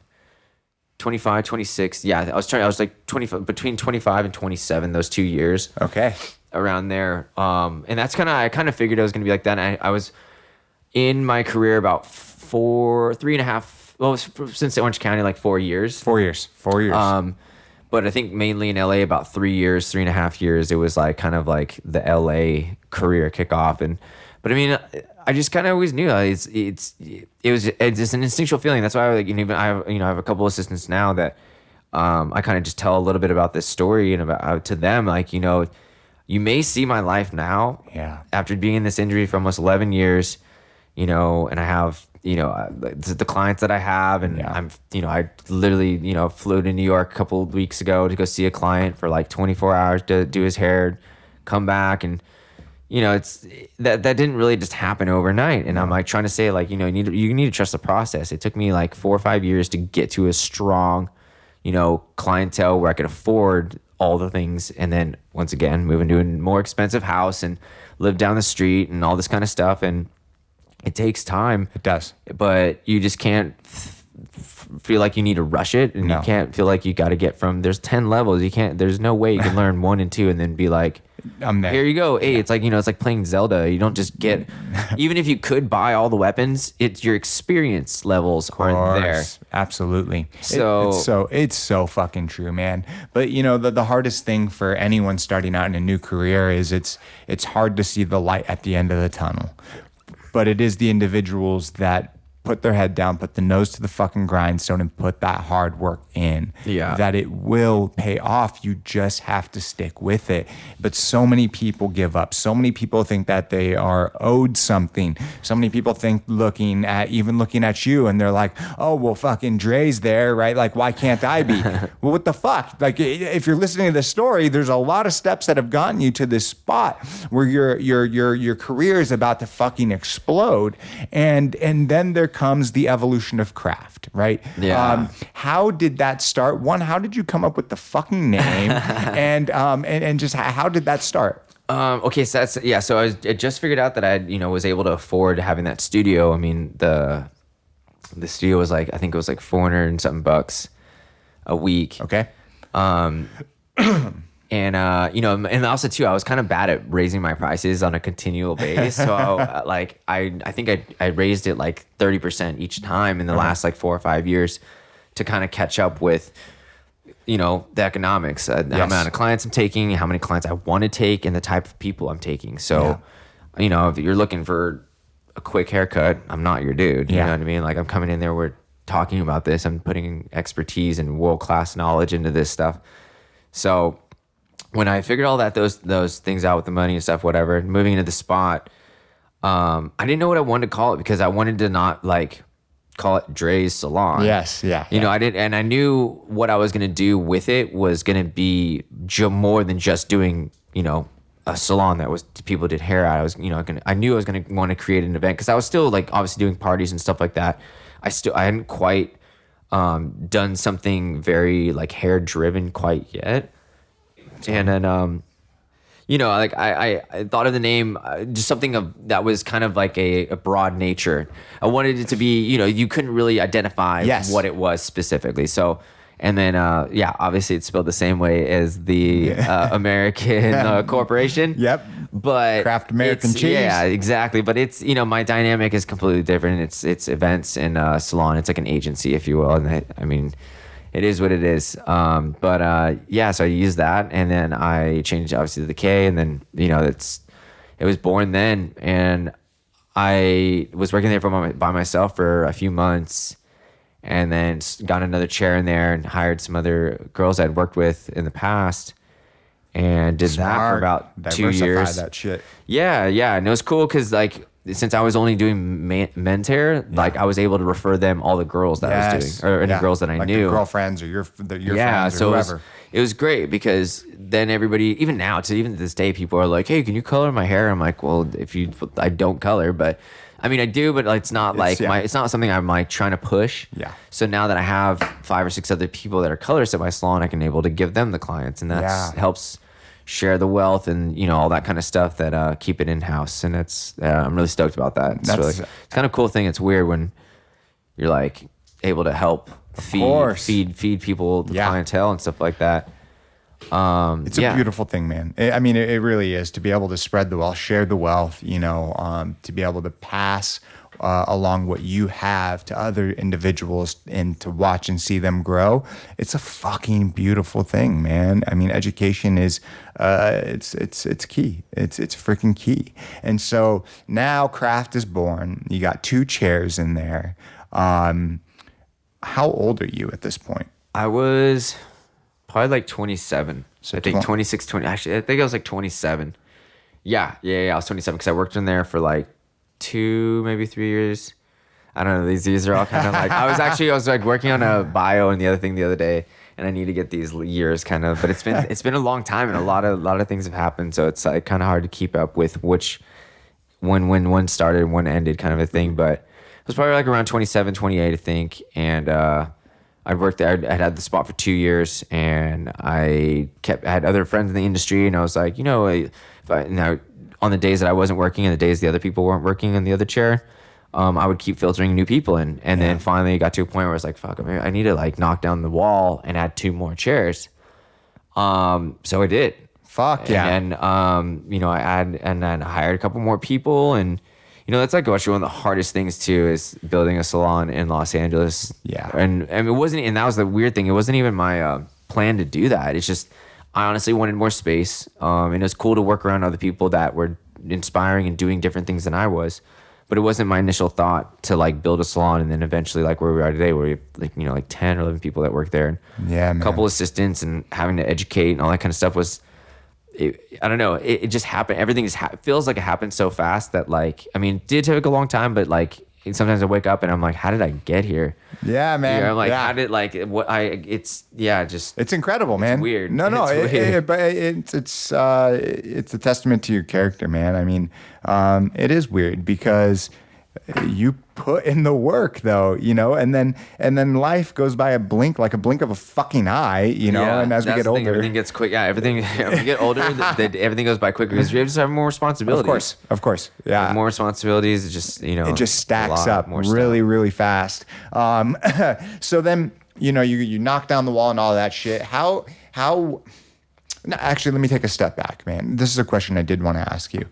26. Yeah, I was like 25, between 25 and 27, those 2 years. Okay. Around there. And that's I kind of figured I was going to be like that. And I was in my career about 3.5 well, since Orange County, like 4 years. 4 years. 4 years. But I think mainly in LA about 3 years, 3.5 years. It was like kind of like the LA career kickoff. But I mean, I just kind of always knew it's just an instinctual feeling. That's why I have a couple assistants now that I kind of just tell a little bit about this story and about to them, like, you may see my life now. Yeah. After being in this injury for almost 11 years, and I have, the clients that I have, and I literally, flew to New York a couple of weeks ago to go see a client for like 24 hours to do his hair, come back. And, it's that didn't really just happen overnight. And I'm like trying to say, like, you need to trust the process. It took me like 4 or 5 years to get to a strong, clientele where I could afford all the things, and then once again move into a more expensive house and live down the street and all this kind of stuff. And it takes time. It does. But you just can't feel like you need to rush it, and you can't feel like you got to get there's 10 levels. There's no way you can learn 1 and 2 and then be like, I'm there. Here you go. Hey, it's like, it's like playing Zelda. You don't just get, even if you could buy all the weapons, it's your experience levels aren't there. Absolutely. So it's so fucking true, man. But the hardest thing for anyone starting out in a new career is it's hard to see the light at the end of the tunnel. But it is the individuals that put their head down, put the nose to the fucking grindstone, and put that hard work in. Yeah. That it will pay off. You just have to stick with it. But so many people give up. So many people think that they are owed something. So many people think looking at you, and they're like, oh, well, fucking Dre's there, right? Like, why can't I be? Well, what the fuck? Like, if you're listening to this story, there's a lot of steps that have gotten you to this spot where your career is about to fucking explode. And then there comes the evolution of Kraft, right? Yeah. How did that start? One, how did you come up with the fucking name? and just how did that start? Okay, so so I just figured out that I was able to afford having that studio. I mean, the studio was like, I think it was like $400 and something bucks a week. Okay. And and also too, I was kind of bad at raising my prices on a continual basis. So I think I raised it like 30% each time in the last like 4 or 5 years to kind of catch up with, the economics, the amount of clients I'm taking, how many clients I want to take, and the type of people I'm taking. So, if you're looking for a quick haircut, I'm not your dude. You know what I mean? Like, I'm coming in there, we're talking about this, I'm putting expertise and world-class knowledge into this stuff. So when I figured all those things out with the money and stuff, whatever, moving into the spot, I didn't know what I wanted to call it, because I wanted to not like call it Dre's Salon. Yes, yeah. I didn't, and I knew what I was gonna do with it was gonna be more than just doing, a salon that was people did hair at. I knew I was gonna want to create an event, because I was still like obviously doing parties and stuff like that. I hadn't quite done something very like hair driven quite yet. And then, like I thought of the name, just something that was kind of like a broad nature. I wanted it to be, you couldn't really identify what it was specifically. So, and then, obviously it's spelled the same way as the American corporation. Yep. But Kraft American cheese. Yeah, exactly. But it's, my dynamic is completely different. It's events and salon. It's like an agency, if you will. And I mean, it is what it is. So I used that, and then I changed obviously to the K, and then, it was born then. And I was working there by myself for a few months, and then got another chair in there and hired some other girls I'd worked with in the past, and did that for about 2 years. That shit. Yeah. And it was cool, because like, since I was only doing men's hair, like I was able to refer them all the girls that I was doing, or any girls that I knew, your girlfriends or your friends or whoever. It was great, because then everybody, even now, even to this day, people are like, "Hey, can you color my hair?" I'm like, "Well, I don't color, but I mean, I do, but it's not it's not something I'm like trying to push." Yeah. So now that I have 5 or 6 other people that are colorists at my salon, I can able to give them the clients, and that helps share the wealth and all that kind of stuff that keep it in house. And it's I'm really stoked about that. It's kind of cool thing. It's weird when you're like able to help feed people, the clientele and stuff like that. It's a beautiful thing, man. I mean, it really is, to be able to spread the wealth, share the wealth, to be able to pass along what you have to other individuals and to watch and see them grow. It's a fucking beautiful thing, man. I mean, education is, it's key. It's freaking key. And so now Kraft is born. You got 2 chairs in there. How old are you at this point? I was probably like 27. So I think 26, 20. Actually, I think I was like 27. Yeah. I was 27 because I worked in there for like 2, maybe 3 years. I don't know. These are all kind of like, I was like working on a bio and the other thing the other day, and I need to get these years kind of, but it's been a long time, and a lot of things have happened. So it's like kind of hard to keep up with when one started and one ended kind of a thing. But it was probably like around 27, 28, I think. And, I worked there. I had the spot for 2 years, and I had other friends in the industry, and I was like, on the days that I wasn't working and the days the other people weren't working in the other chair, I would keep filtering new people in. And then finally it got to a point where I was like, fuck, I need to like knock down the wall and add 2 more chairs. So I did. Fuck yeah. And then, I hired a couple more people, and that's like actually one of the hardest things too, is building a salon in Los Angeles. Yeah. And it wasn't, and that was the weird thing. It wasn't even my plan to do that. It's just, I honestly wanted more space. And it was cool to work around other people that were inspiring and doing different things than I was. But it wasn't my initial thought to like build a salon, and then eventually like where we are today, where we have like 10 or 11 people that work there, and a couple assistants, and having to educate and all that kind of stuff was, I don't know. It just happened. Everything feels like it happened so fast that like, I mean, it did take a long time, but like sometimes I wake up and I'm like, how did I get here? Yeah, man. I'm like, how did like what it's incredible, man. It's weird. No, it's a testament to your character, man. I mean, it is weird because you put in the work though, and then life goes by a blink of a fucking eye, and as we get older, everything gets quick. Yeah, everything, we get older, everything goes by quicker because you just have more responsibilities. Of course. Yeah. Like more responsibilities. It just, it just stacks up really, really fast. So then, you knock down the wall and all that shit. How, actually, let me take a step back, man. This is a question I did want to ask you.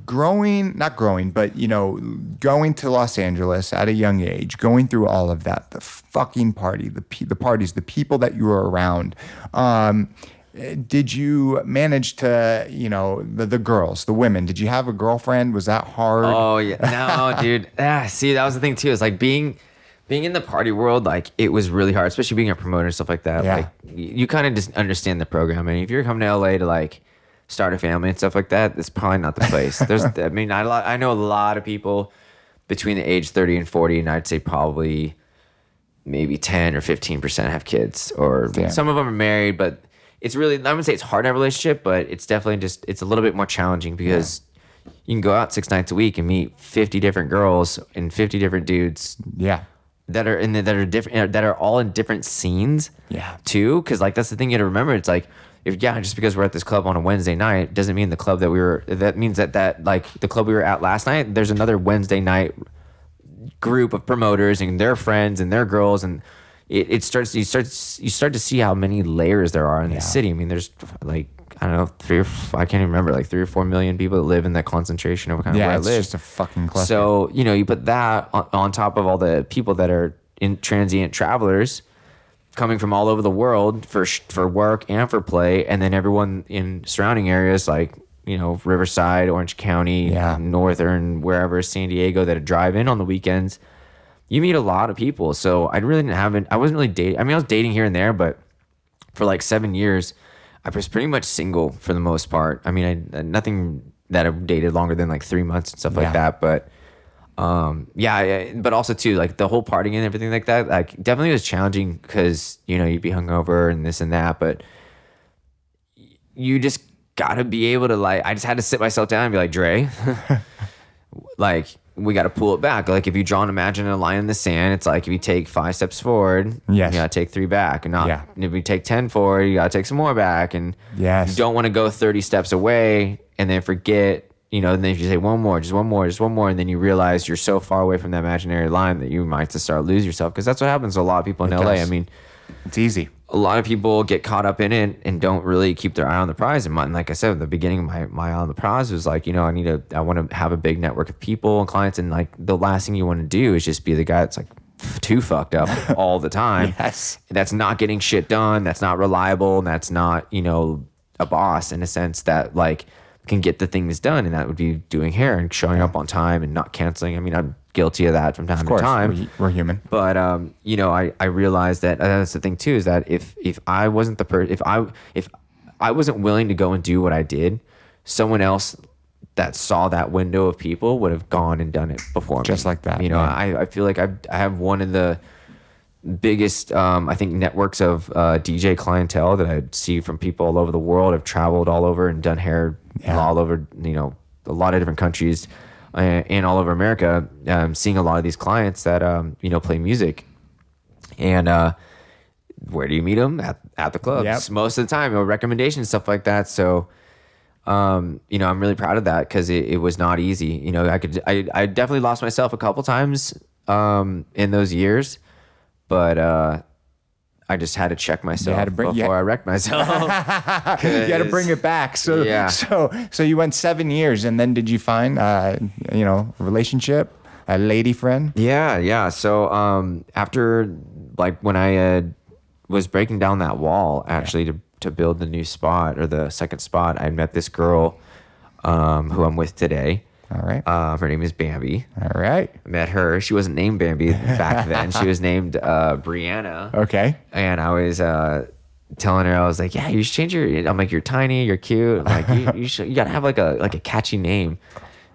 Going to Los Angeles at a young age, going through all of that, the fucking party, the parties, the people that you were around. Did you manage to, the girls, the women, did you have a girlfriend? Was that hard? Oh yeah. No, dude. See, that was the thing too. It's like being in the party world, like it was really hard, especially being a promoter and stuff like that. Yeah. Like you kind of just understand the program. And if you're coming to LA to like start a family and stuff like that, it's probably not the place. I know a lot of people between the age 30 and 40, and I'd say probably maybe 10 or 15% have kids, or some of them are married, but it's really, I wouldn't say it's hard to have a relationship, but it's definitely it's a little bit more challenging because you can go out 6 nights a week and meet 50 different girls and 50 different dudes. Yeah. That are different, that are all in different scenes. Yeah. Too. Cause like, that's the thing you got to remember. It's like, just because we're at this club on a Wednesday night doesn't mean the club that means that like the club we were at last night, there's another Wednesday night group of promoters and their friends and their girls, and you start to see how many layers there are in the city. I mean, there's like, I don't know, I can't even remember, like 3 or 4 million people that live in that concentration of kind of where I live. It's just a fucking cluster. So, you put that on top of all the people that are transient travelers coming from all over the world for work and for play, and then everyone in surrounding areas like Riverside, Orange County, Northern, wherever, San Diego, that drive in on the weekends. You meet a lot of people. So I wasn't really dating. I mean, I was dating here and there, but for like 7 years, I was pretty much single for the most part. I mean, nothing that I've dated longer than like 3 months and stuff like that, but. But also too, like the whole partying and everything like that, like definitely was challenging because, you'd be hungover and this and that, but you just gotta be able to I just had to sit myself down and be like, Dre, like we got to pull it back. Like if you imagine a line in the sand, it's like if you take 5 steps forward, you gotta take 3 back, and if you take 10 forward, you gotta take some more back, and you don't want to go 30 steps away and then forget. And then if you say one more, and then you realize you're so far away from that imaginary line that you might just start lose yourself, because that's what happens to a lot of people in LA. I mean, it's easy. a lot of people get caught up in it and don't really keep their eye on the prize. And like I said, at the beginning, my eye on the prize was like, I want to have a big network of people and clients. And like the last thing you want to do is just be the guy that's like too fucked up all the time. Yes. That's not getting shit done. That's not reliable. And that's not, a boss in a sense that like can get the things done. And that would be doing hair and showing up on time and not canceling. I mean, I'm guilty of that from time to time. We're human. But I realized that that's the thing too, is that if I wasn't the person, if I wasn't willing to go and do what I did, someone else that saw that window of people would have gone and done it before just me. Like that. I feel like I have one of the biggest I think networks of DJ clientele that I see from people all over the world. I've traveled all over and done hair all over a lot of different countries and all over America, seeing a lot of these clients that play music. And where do you meet them? At the clubs. Most of the time, recommendations, stuff like that. So I'm really proud of that, because it was not easy. I definitely lost myself a couple times in those years, but I just had to check myself before I wrecked myself. You had to bring it back. So you went 7 years, and then did you find a relationship, a lady friend? Yeah. So after like when I was breaking down that wall actually to build the new spot, or the second spot, I met this girl who I'm with today. All right. Her name is Bambi. All right. I met her. She wasn't named Bambi back then. She was named Brianna. Okay. And I was telling her, I was like, yeah, you should change your. I'm like, you're tiny, you're cute. I'm like, you gotta have like a catchy name.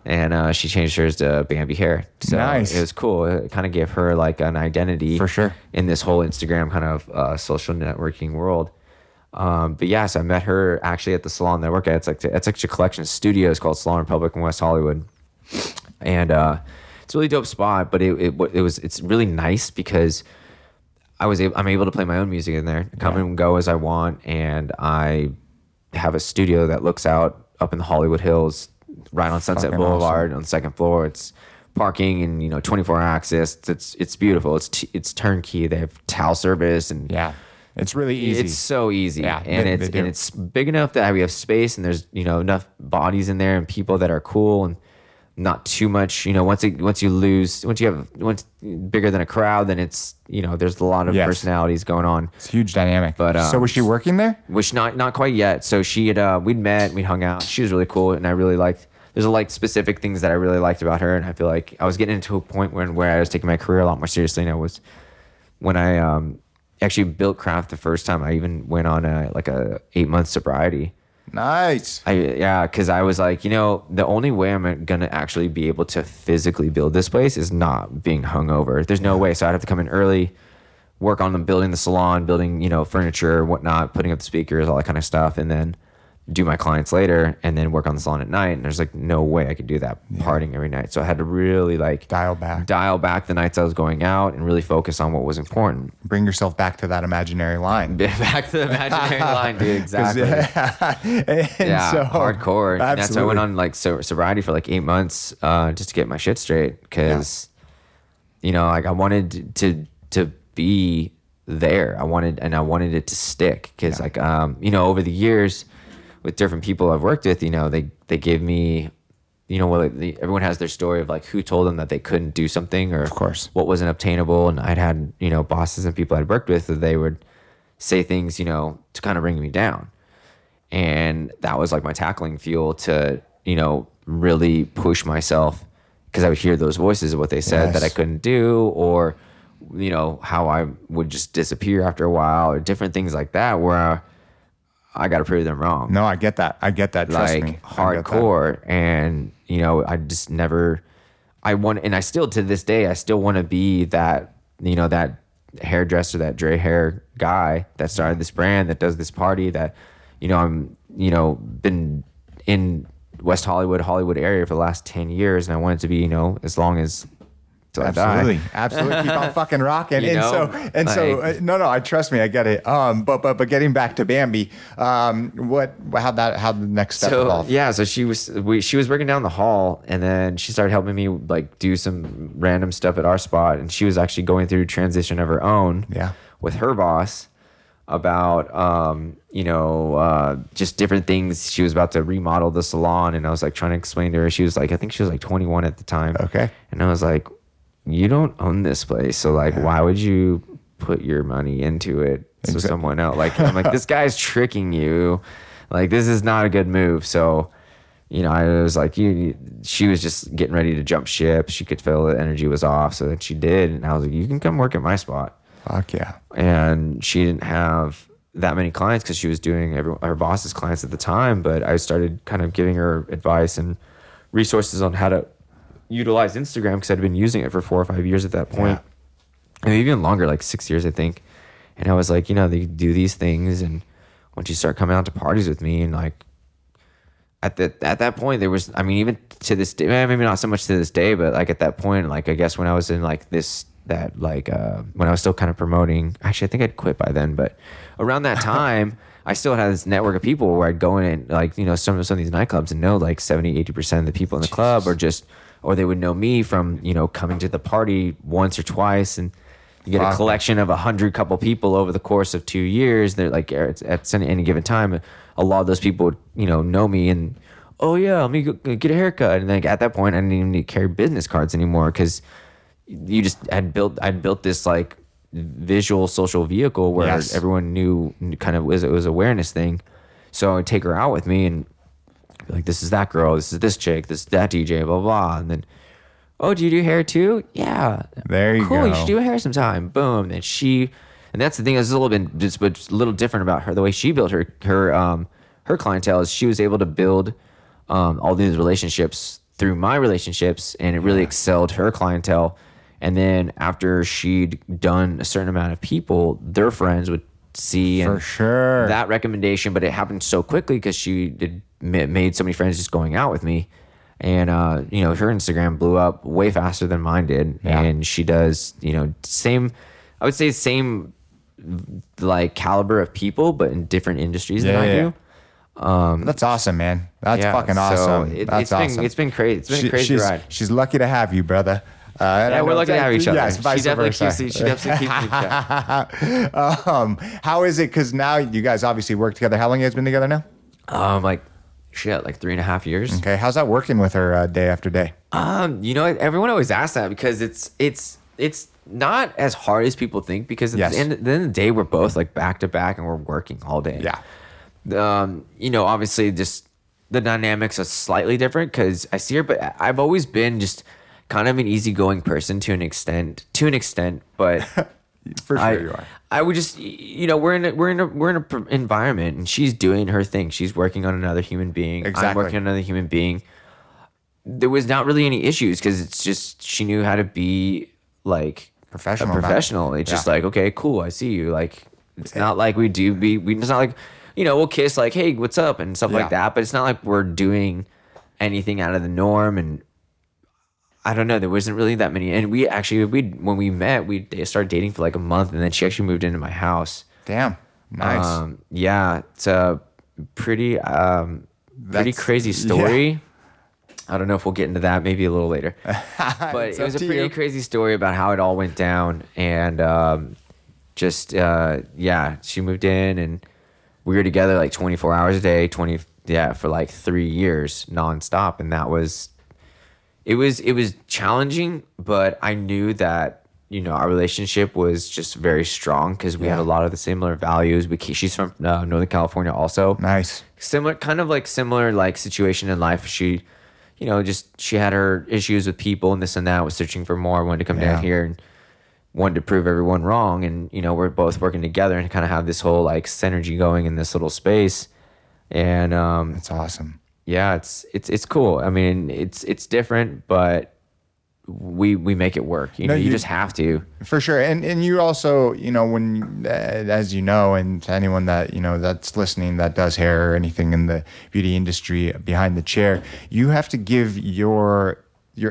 And she changed hers to Bambi Hair. So nice. It was cool. It kind of gave her like an identity for sure in this whole Instagram kind of social networking world. But yeah, so I met her actually at the salon that I work at. It's like a collection of studios called Salon Republic in West Hollywood, and it's a really dope spot. But it's really nice because I'm able to play my own music in there, come and go as I want, and I have a studio that looks out up in the Hollywood Hills, right on Sunset Boulevard, on the second floor. It's parking and 24-hour access. It's beautiful. It's turnkey. They have towel service and it's really easy. It's so easy. Yeah, and it's big enough that we have space, and there's enough bodies in there and people that are cool, and not too much. Once you have bigger than a crowd, then it's there's a lot of personalities going on. It's a huge dynamic. But so was she working there? Which not quite yet. So she had we'd met, we hung out. She was really cool, and I really liked. There's like specific things that I really liked about her, and I feel like I was getting into a point where I was taking my career a lot more seriously, and I was when I actually built Kraft the first time. I even went on a 8-month sobriety. Nice. Because I was like, the only way I'm gonna actually be able to physically build this place is not being hungover. There's no way. So I'd have to come in early, work on building the salon, building furniture, whatnot, putting up the speakers, all that kind of stuff, and then do my clients later, and then work on the salon at night. And there's no way I could do that partying every night. So I had to really dial back the nights I was going out and really focus on what was important. Bring yourself back to that imaginary line. Back to the imaginary line, dude. Exactly. So, hardcore. Absolutely. That's why I went on sobriety for 8 months just to get my shit straight. Because I wanted to be there. I wanted it to stick. Because over the years, with different people I've worked with, they give me, everyone has their story of who told them that they couldn't do something, or of course what wasn't obtainable. And I'd had, bosses and people I'd worked with that they would say things, to kind of bring me down. And that was my tackling fuel to, really push myself, because I would hear those voices of what they said that I couldn't do, or, how I would just disappear after a while, or different things like that, where I got to prove them wrong. No, I get that. Trust me. Hardcore. And, I just never, and I still, to this day, I still want to be that, that hairdresser, that Dre Hair guy that started this brand, that does this party, that, I'm, been in West Hollywood area for the last 10 years. And I want it to be, as long as, absolutely keep on fucking rocking. So I trust me, I get it. But getting back to Bambi, how the next step evolved? So she was working down the hall, and then she started helping me do some random stuff at our spot, and she was actually going through transition of her own with her boss. about just different things. She was about to remodel the salon, and I was like trying to explain to her. She was like, I think she was like 21 at the time. Okay. And I was like, you don't own this place, so like, why would you put your money into it so someone else? Like, I'm like, this guy's tricking you. Like, this is not a good move. So, I was like, she was just getting ready to jump ship. She could feel the energy was off, so then she did. And I was like, you can come work at my spot. Fuck yeah. And she didn't have that many clients because she was doing her boss's clients at the time. But I started kind of giving her advice and resources on how to utilize Instagram because I'd been using it for 4 or 5 years at that point. Yeah. Maybe even longer, like 6 years, I think. And I was like, they do these things. And once you start coming out to parties with me, and like at that point, there was, even to this day, maybe not so much to this day, but like at that point, like I guess when I was in like when I was still kind of promoting, actually I think I'd quit by then, but around that time I still had this network of people where I'd go in and like, some of these nightclubs and know like 70-80% of the people in the club or they would know me from, coming to the party once or twice, and you get a collection of 100 couple people over the course of 2 years. They're like at any given time, a lot of those people would, know me and, oh yeah, let me go get a haircut. And like at that point I didn't even need to carry business cards anymore because I'd built this like visual social vehicle where everyone knew kind of it was awareness thing. So I'd take her out with me and be like, this is that girl, this is this chick, this is that DJ, blah, blah. And then, oh, do you do hair too? Yeah. There you go. Cool, you should do hair sometime. Boom. And that's the thing that's a little different about her. The way she built her clientele is she was able to build all these relationships through my relationships, and it really excelled her clientele. And then after she'd done a certain amount of people, their friends would see for sure that recommendation. But it happened so quickly because she made so many friends just going out with me. And, her Instagram blew up way faster than mine did. Yeah. And she does, same like caliber of people, but in different industries than I do. That's awesome, man. That's fucking awesome. That's awesome. It's been crazy. It's been a crazy ride. She's lucky to have you, brother. We're lucky to have each other. Yes, she definitely keeps me check. How is it? Because now you guys obviously work together. How long you guys been together now? Like 3.5 years. Okay, how's that working with her day after day? Everyone always asks that because it's not as hard as people think, because at the end of the day we're both like back to back and we're working all day. Yeah. Obviously just the dynamics are slightly different because I see her, but I've always been just kind of an easygoing person to an extent, but for sure you are. I would just, we're in a environment and she's doing her thing. She's working on another human being. Exactly. I'm working on another human being. There was not really any issues because it's just, she knew how to be like professional. It's just like, okay, cool. I see you. Like, it's not like it's not like, we'll kiss like, hey, what's up? And stuff like that. But it's not like we're doing anything out of the norm. And I don't know. There wasn't really that many. And when we met, we started dating for like a month, and then she actually moved into my house. Damn. Nice. It's a pretty crazy story. Yeah. I don't know if we'll get into that maybe a little later. But it was a pretty crazy story about how it all went down. And she moved in, and we were together like 24 hours a day, for like 3 years nonstop. And that was, it was challenging, but I knew that, our relationship was just very strong because we had a lot of the similar values. She's from Northern California also. Nice. Similar situation in life. She, she had her issues with people and this and that, was searching for more, wanted to come down here and wanted to prove everyone wrong. And, we're both working together and kind of have this whole like synergy going in this little space. And that's awesome. Yeah, it's cool. I mean, it's different, but we make it work. You just have to. For sure. And you also, when, as and to anyone that, that's listening that does hair or anything in the beauty industry behind the chair, you have to give your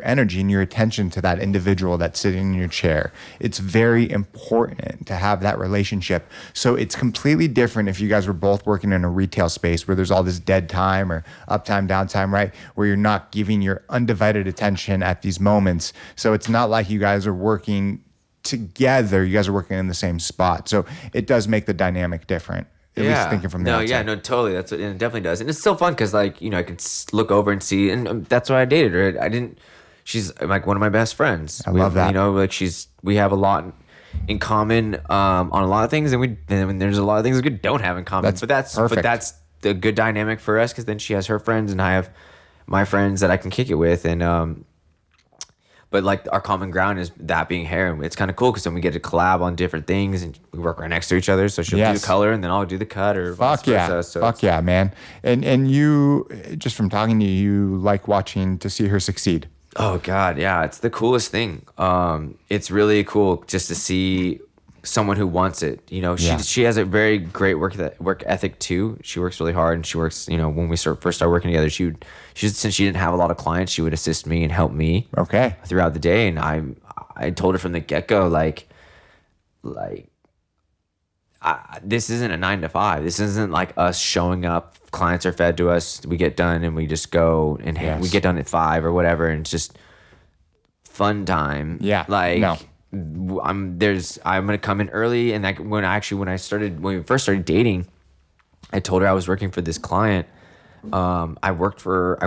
energy and your attention to that individual that's sitting in your chair. It's very important to have that relationship. So it's completely different if you guys were both working in a retail space where there's all this dead time or uptime, downtime, right? Where you're not giving your undivided attention at these moments. So it's not like you guys are working together, you guys are working in the same spot. So it does make the dynamic different. At least thinking from the outside. No, totally. That's what it definitely does, and it's still fun because like I could look over and see, and that's why I dated her. I didn't. She's like one of my best friends. I love that. Like we have a lot in common on a lot of things, and there's a lot of things we don't have in common. But that's the good dynamic for us because then she has her friends and I have my friends that I can kick it with, and but like our common ground is that being hair, and it's kind of cool because then we get to collab on different things, and we work right next to each other. So she'll do the color, and then I'll do the cut, or vice versa. So fuck yeah, man. And you, just from talking to you like watching to see her succeed. Oh God, yeah, it's the coolest thing. It's really cool just to see someone who wants it. She has a very great work ethic too. She works really hard, and she works. When we first started working together, since she didn't have a lot of clients, she would assist me and help me. Okay. Throughout the day, and I told her from the get go, this isn't a 9 to 5. This isn't like us showing up. Clients are fed to us. We get done, and we just go and we get done at 5 or whatever, and it's just fun time. Yeah. I'm gonna come in early, and when we first started dating, I told her I was working for this client. I worked for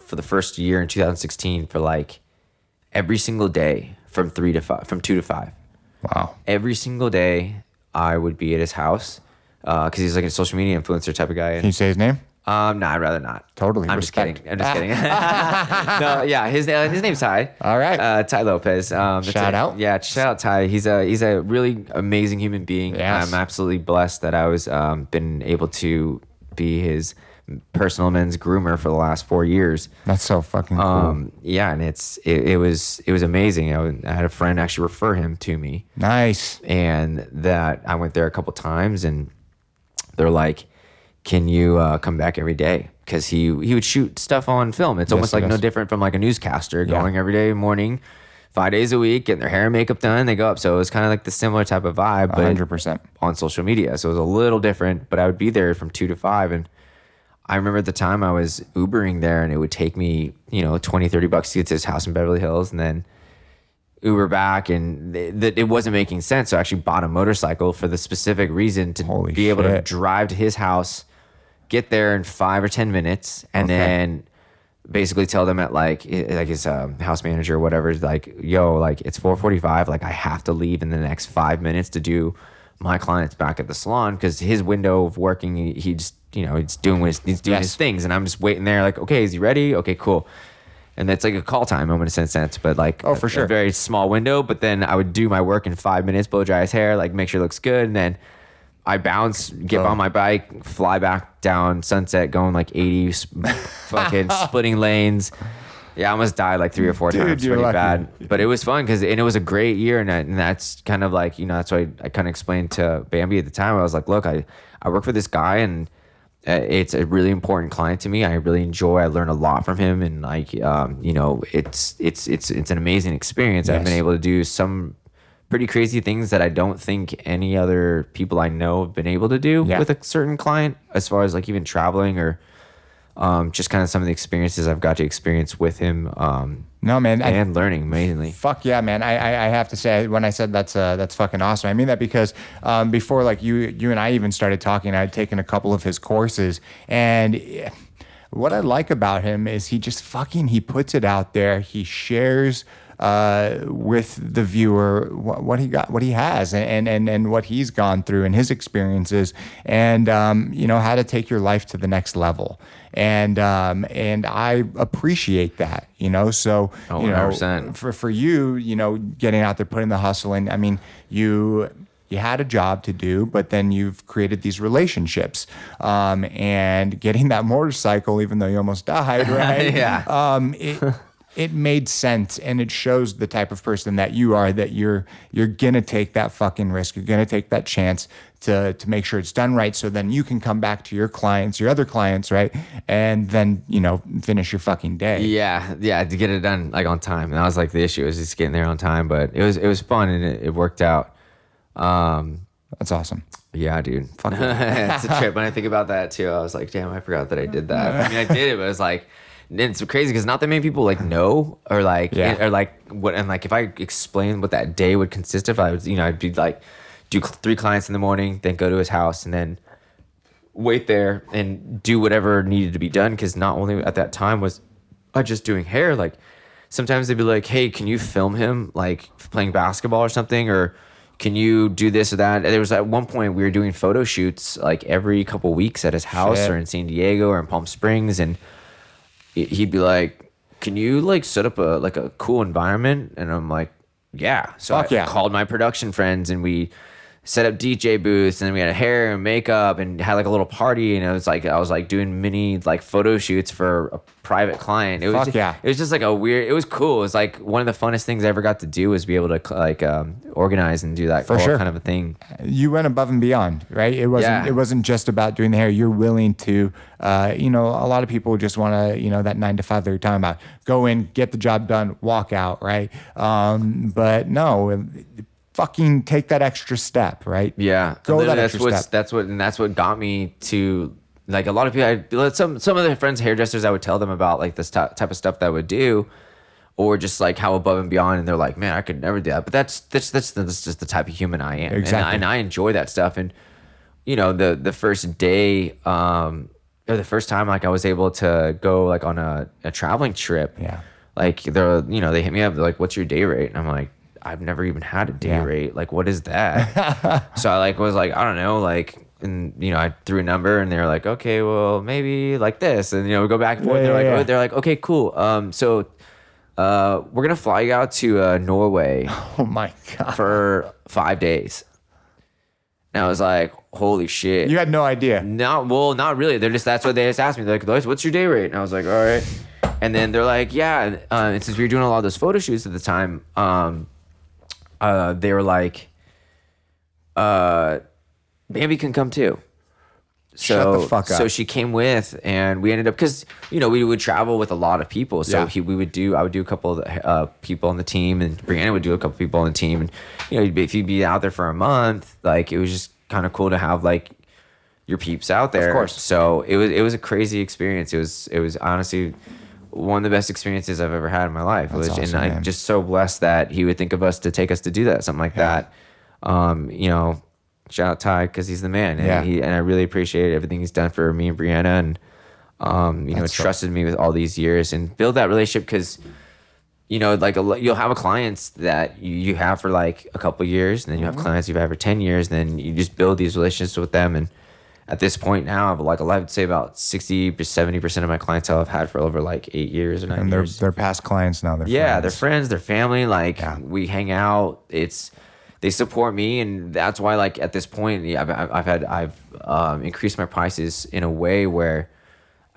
the first year in 2016 for like every single day from 2 to 5. Wow. Every single day I would be at his house because he's like a social media influencer type of guy. Can you say his name? No, I'd rather not. Totally. I'm respect. just kidding. No, yeah, his name's Tai. All right. Tai Lopez. Shout out. Yeah, shout out Tai. He's a really amazing human being. Yes. I'm absolutely blessed that I was been able to be his personal men's groomer for the last 4 years. That's so fucking cool. Yeah, and it was amazing. I had a friend actually refer him to me. Nice. And that I went there a couple times, and they're like, can you come back every day? Because he would shoot stuff on film. It's almost like no different from like a newscaster going every day morning, 5 days a week, getting their hair and makeup done. They go up. So it was kind of like the similar type of vibe, but 100% on social media. So it was a little different, but I would be there from 2 to 5. And I remember at the time I was Ubering there, and it would take me, $20, $30 to get to his house in Beverly Hills, and then Uber back, and it wasn't making sense. So I actually bought a motorcycle for the specific reason to be able to drive to his house, get there in 5 or 10 minutes, and then basically tell them at like his house manager or whatever, like, yo, like it's 4:45, like I have to leave in the next 5 minutes to do my clients back at the salon, because his window of working, he just he's doing his things, and I'm just waiting there like, okay, is he ready? Okay, cool. And that's like a call time moment in a sense, but like for sure, a very small window. But then I would do my work in 5 minutes, blow dry his hair, like make sure it looks good, and then I bounce, get on my bike, fly back down Sunset, going like 80, fucking splitting lanes. Yeah, I almost died like 3 or 4 times. Pretty bad. But it was fun because it was a great year, and that's kind of like, that's why I kind of explained to Bambi at the time. I was like, look, I work for this guy, and it's a really important client to me. I really enjoy. I learn a lot from him, and like, it's an amazing experience. I've been able to do some pretty crazy things that I don't think any other people I know have been able to do with a certain client, as far as like even traveling or just kind of some of the experiences I've got to experience with him. No, man, and learning amazingly. Fuck yeah, man. I have to say, when I said that's fucking awesome, I mean that because before like you and I even started talking, I had taken a couple of his courses, and what I like about him is he puts it out there. He shares with the viewer what he has, and what he's gone through and his experiences, and how to take your life to the next level. And I appreciate that, so 100%. For you, getting out there, putting the hustle in. I mean, you had a job to do, but then you've created these relationships, and getting that motorcycle, even though you almost died, right? Yeah. It made sense, and it shows the type of person that you are, that you're gonna take that fucking risk. You're gonna take that chance to make sure it's done right, so then you can come back to your other clients, right? And then, finish your fucking day. Yeah, to get it done like on time. And that was like the issue, is just getting there on time, but it was fun, and it worked out. That's awesome. Yeah, dude. It's a trip. When I think about that too, I was like, damn, I forgot that I did that. I mean, I did it, but it was like, it's crazy because not that many people like know or like or like what, and like if I explained what that day would consist of, I was, you know, I'd be like do 3 clients in the morning, then go to his house and then wait there and do whatever needed to be done. Because not only at that time was I just doing hair, like sometimes they'd be like, hey, can you film him like playing basketball or something, or can you do this or that? And there was at one point we were doing photo shoots like every couple weeks at his house or in San Diego or in Palm Springs, and he'd be like, can you like set up a cool environment? And I'm like, yeah. So I called my production friends and we set up DJ booths, and then we had hair and makeup and had like a little party, and it was like I was like doing mini like photo shoots for a private client. It was it was just like a weird, it was cool. It was like one of the funnest things I ever got to do was be able to like organize and do that kind of a thing. You went above and beyond, right? It wasn't just about doing the hair. You're willing to you know, a lot of people just want to, you know, that 9 to 5 that you're talking about, go in, get the job done, walk out, right? But no, fucking take that extra step, right? Yeah, go that extra step. That's what got me to like a lot of people. Some of their friends, hairdressers, I would tell them about like this type of stuff that I would do, or just like how above and beyond, and they're like, man, I could never do that. But that's just the type of human I am, exactly. And I enjoy that stuff. And you know, the first day, or the first time, like I was able to go like on a traveling trip. Yeah, like they hit me up, they're like, what's your day rate? And I'm like, I've never even had a day rate. Like, what is that? So I like was like, I don't know, like, and you know, I threw a number, and they're like, okay, well, maybe like this, and you know, we go back and forth. They're like, okay, cool. So, we're gonna fly you out to Norway. Oh my god, for 5 days. And I was like, holy shit. You had no idea. Not really. That's what they just asked me. They're like, Lois, what's your day rate? And I was like, all right. And then they're like, yeah. And since we were doing a lot of those photo shoots at the time, they were like, Bambi can come too. So, shut the fuck up. So she came with, and we ended up, because you know we would travel with a lot of people. So I would do a couple of people on the team, and Brianna would do a couple people on the team. And you know, if you'd be out there for a month, like it was just kind of cool to have like your peeps out there. Of course. So it was a crazy experience. It was honestly one of the best experiences I've ever had in my life. Awesome, and I'm just so blessed that he would think of us to take us to do that, something like that. You know, shout out Tai, because he's the man. And I really appreciate everything he's done for me and Brianna, and you know, trusted me with all these years and build that relationship. Because you know, like you'll have clients that you have for like a couple years, and then you have clients you've had for 10 years, and then you just build these relationships with them. And at this point now, like I would say about 60 to 70% of my clientele I've had for over like 8 years or 9 years. And they're past clients now. They're friends. They're friends, they're family. Like we hang out. They support me, and that's why like at this point, I've increased my prices in a way where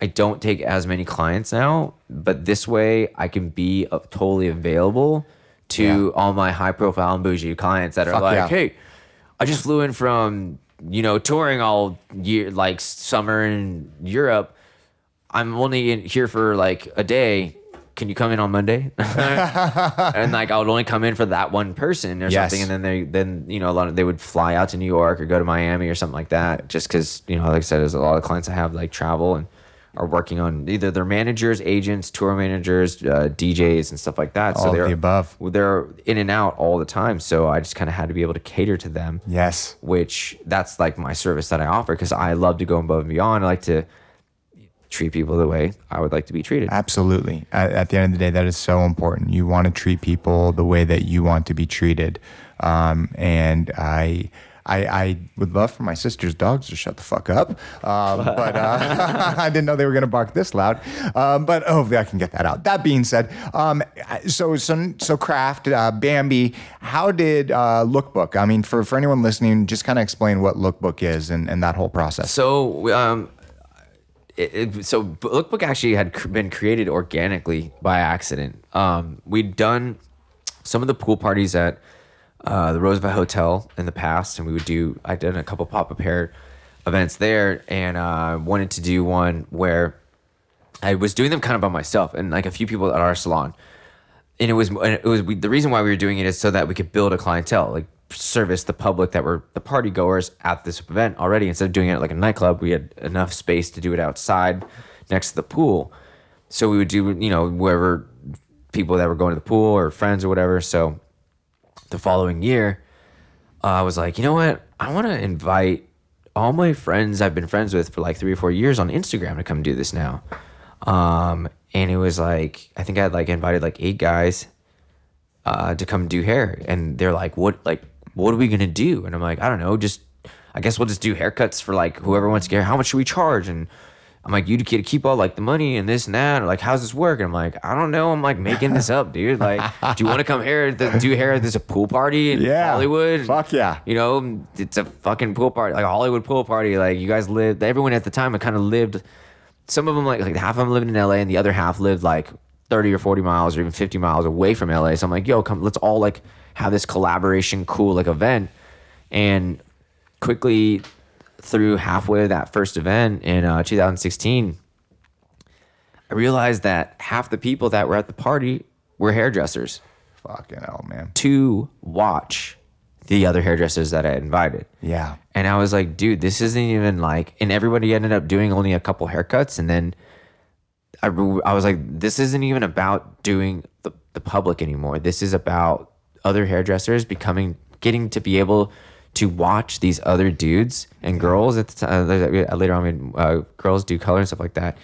I don't take as many clients now, but this way I can be totally available to all my high profile and bougie clients that are like, hey, I just flew in from, you know, touring all year, like summer in Europe. I'm only in here for like a day. Can you come in on Monday? And like I would only come in for that one person or something, and then you know, they would fly out to New York or go to Miami or something like that, just because, you know, like I said, there's a lot of clients I have like travel and are working on either their managers, agents, tour managers, DJs, and stuff like that. All of the above. They're in and out all the time, so I just kind of had to be able to cater to them. Yes. Which that's like my service that I offer, because I love to go above and beyond. I like to treat people the way I would like to be treated. Absolutely. At the end of the day, that is so important. You want to treat people the way that you want to be treated. And I would love for my sister's dogs to shut the fuck up. But I didn't know they were going to bark this loud. But hopefully I can get that out. That being said, so Kraft, Bambi, how did Look Book? I mean, for anyone listening, just kind of explain what Look Book is and that whole process. So, so Look Book actually had been created organically by accident. We'd done some of the pool parties at the Roosevelt Hotel in the past, and I did a couple pop-up hair events there, and wanted to do one where I was doing them kind of by myself and like a few people at our salon. And it was the reason why we were doing it is so that we could build a clientele, like service the public that were the party goers at this event already. Instead of doing it at like a nightclub, we had enough space to do it outside next to the pool. So we would do, wherever people that were going to the pool or friends or whatever. So the following year, I was like, you know what? I want to invite all my friends I've been friends with for like 3 or 4 years on Instagram to come do this now. And it was like, I think I had like invited like 8 guys to come do hair. And they're like, what are we going to do? And I'm like, I don't know. I guess we'll just do haircuts for like whoever wants to get hair. How much should we charge? And I'm like, you keep all like the money and this and that, or like, how's this work? And I'm like, I don't know. I'm like making this up, dude. Like, do you want to come here to do hair? There's a pool party in Hollywood. Fuck yeah. It's a fucking pool party, like a Hollywood pool party. Like you guys lived, everyone at the time had kind of lived, some of them like half of them lived in LA and the other half lived like 30 or 40 miles or even 50 miles away from LA. So I'm like, yo, come, let's all like have this collaboration, cool like event. And quickly, through halfway of that first event in 2016, I realized that half the people that were at the party were hairdressers. Fucking hell, man. To watch the other hairdressers that I had invited. Yeah. And I was like, dude, this isn't even like, and everybody ended up doing only a couple haircuts. And then I was like, this isn't even about doing the public anymore. This is about other hairdressers getting to be able to watch these other dudes and girls at the time, later on, girls do color and stuff like that.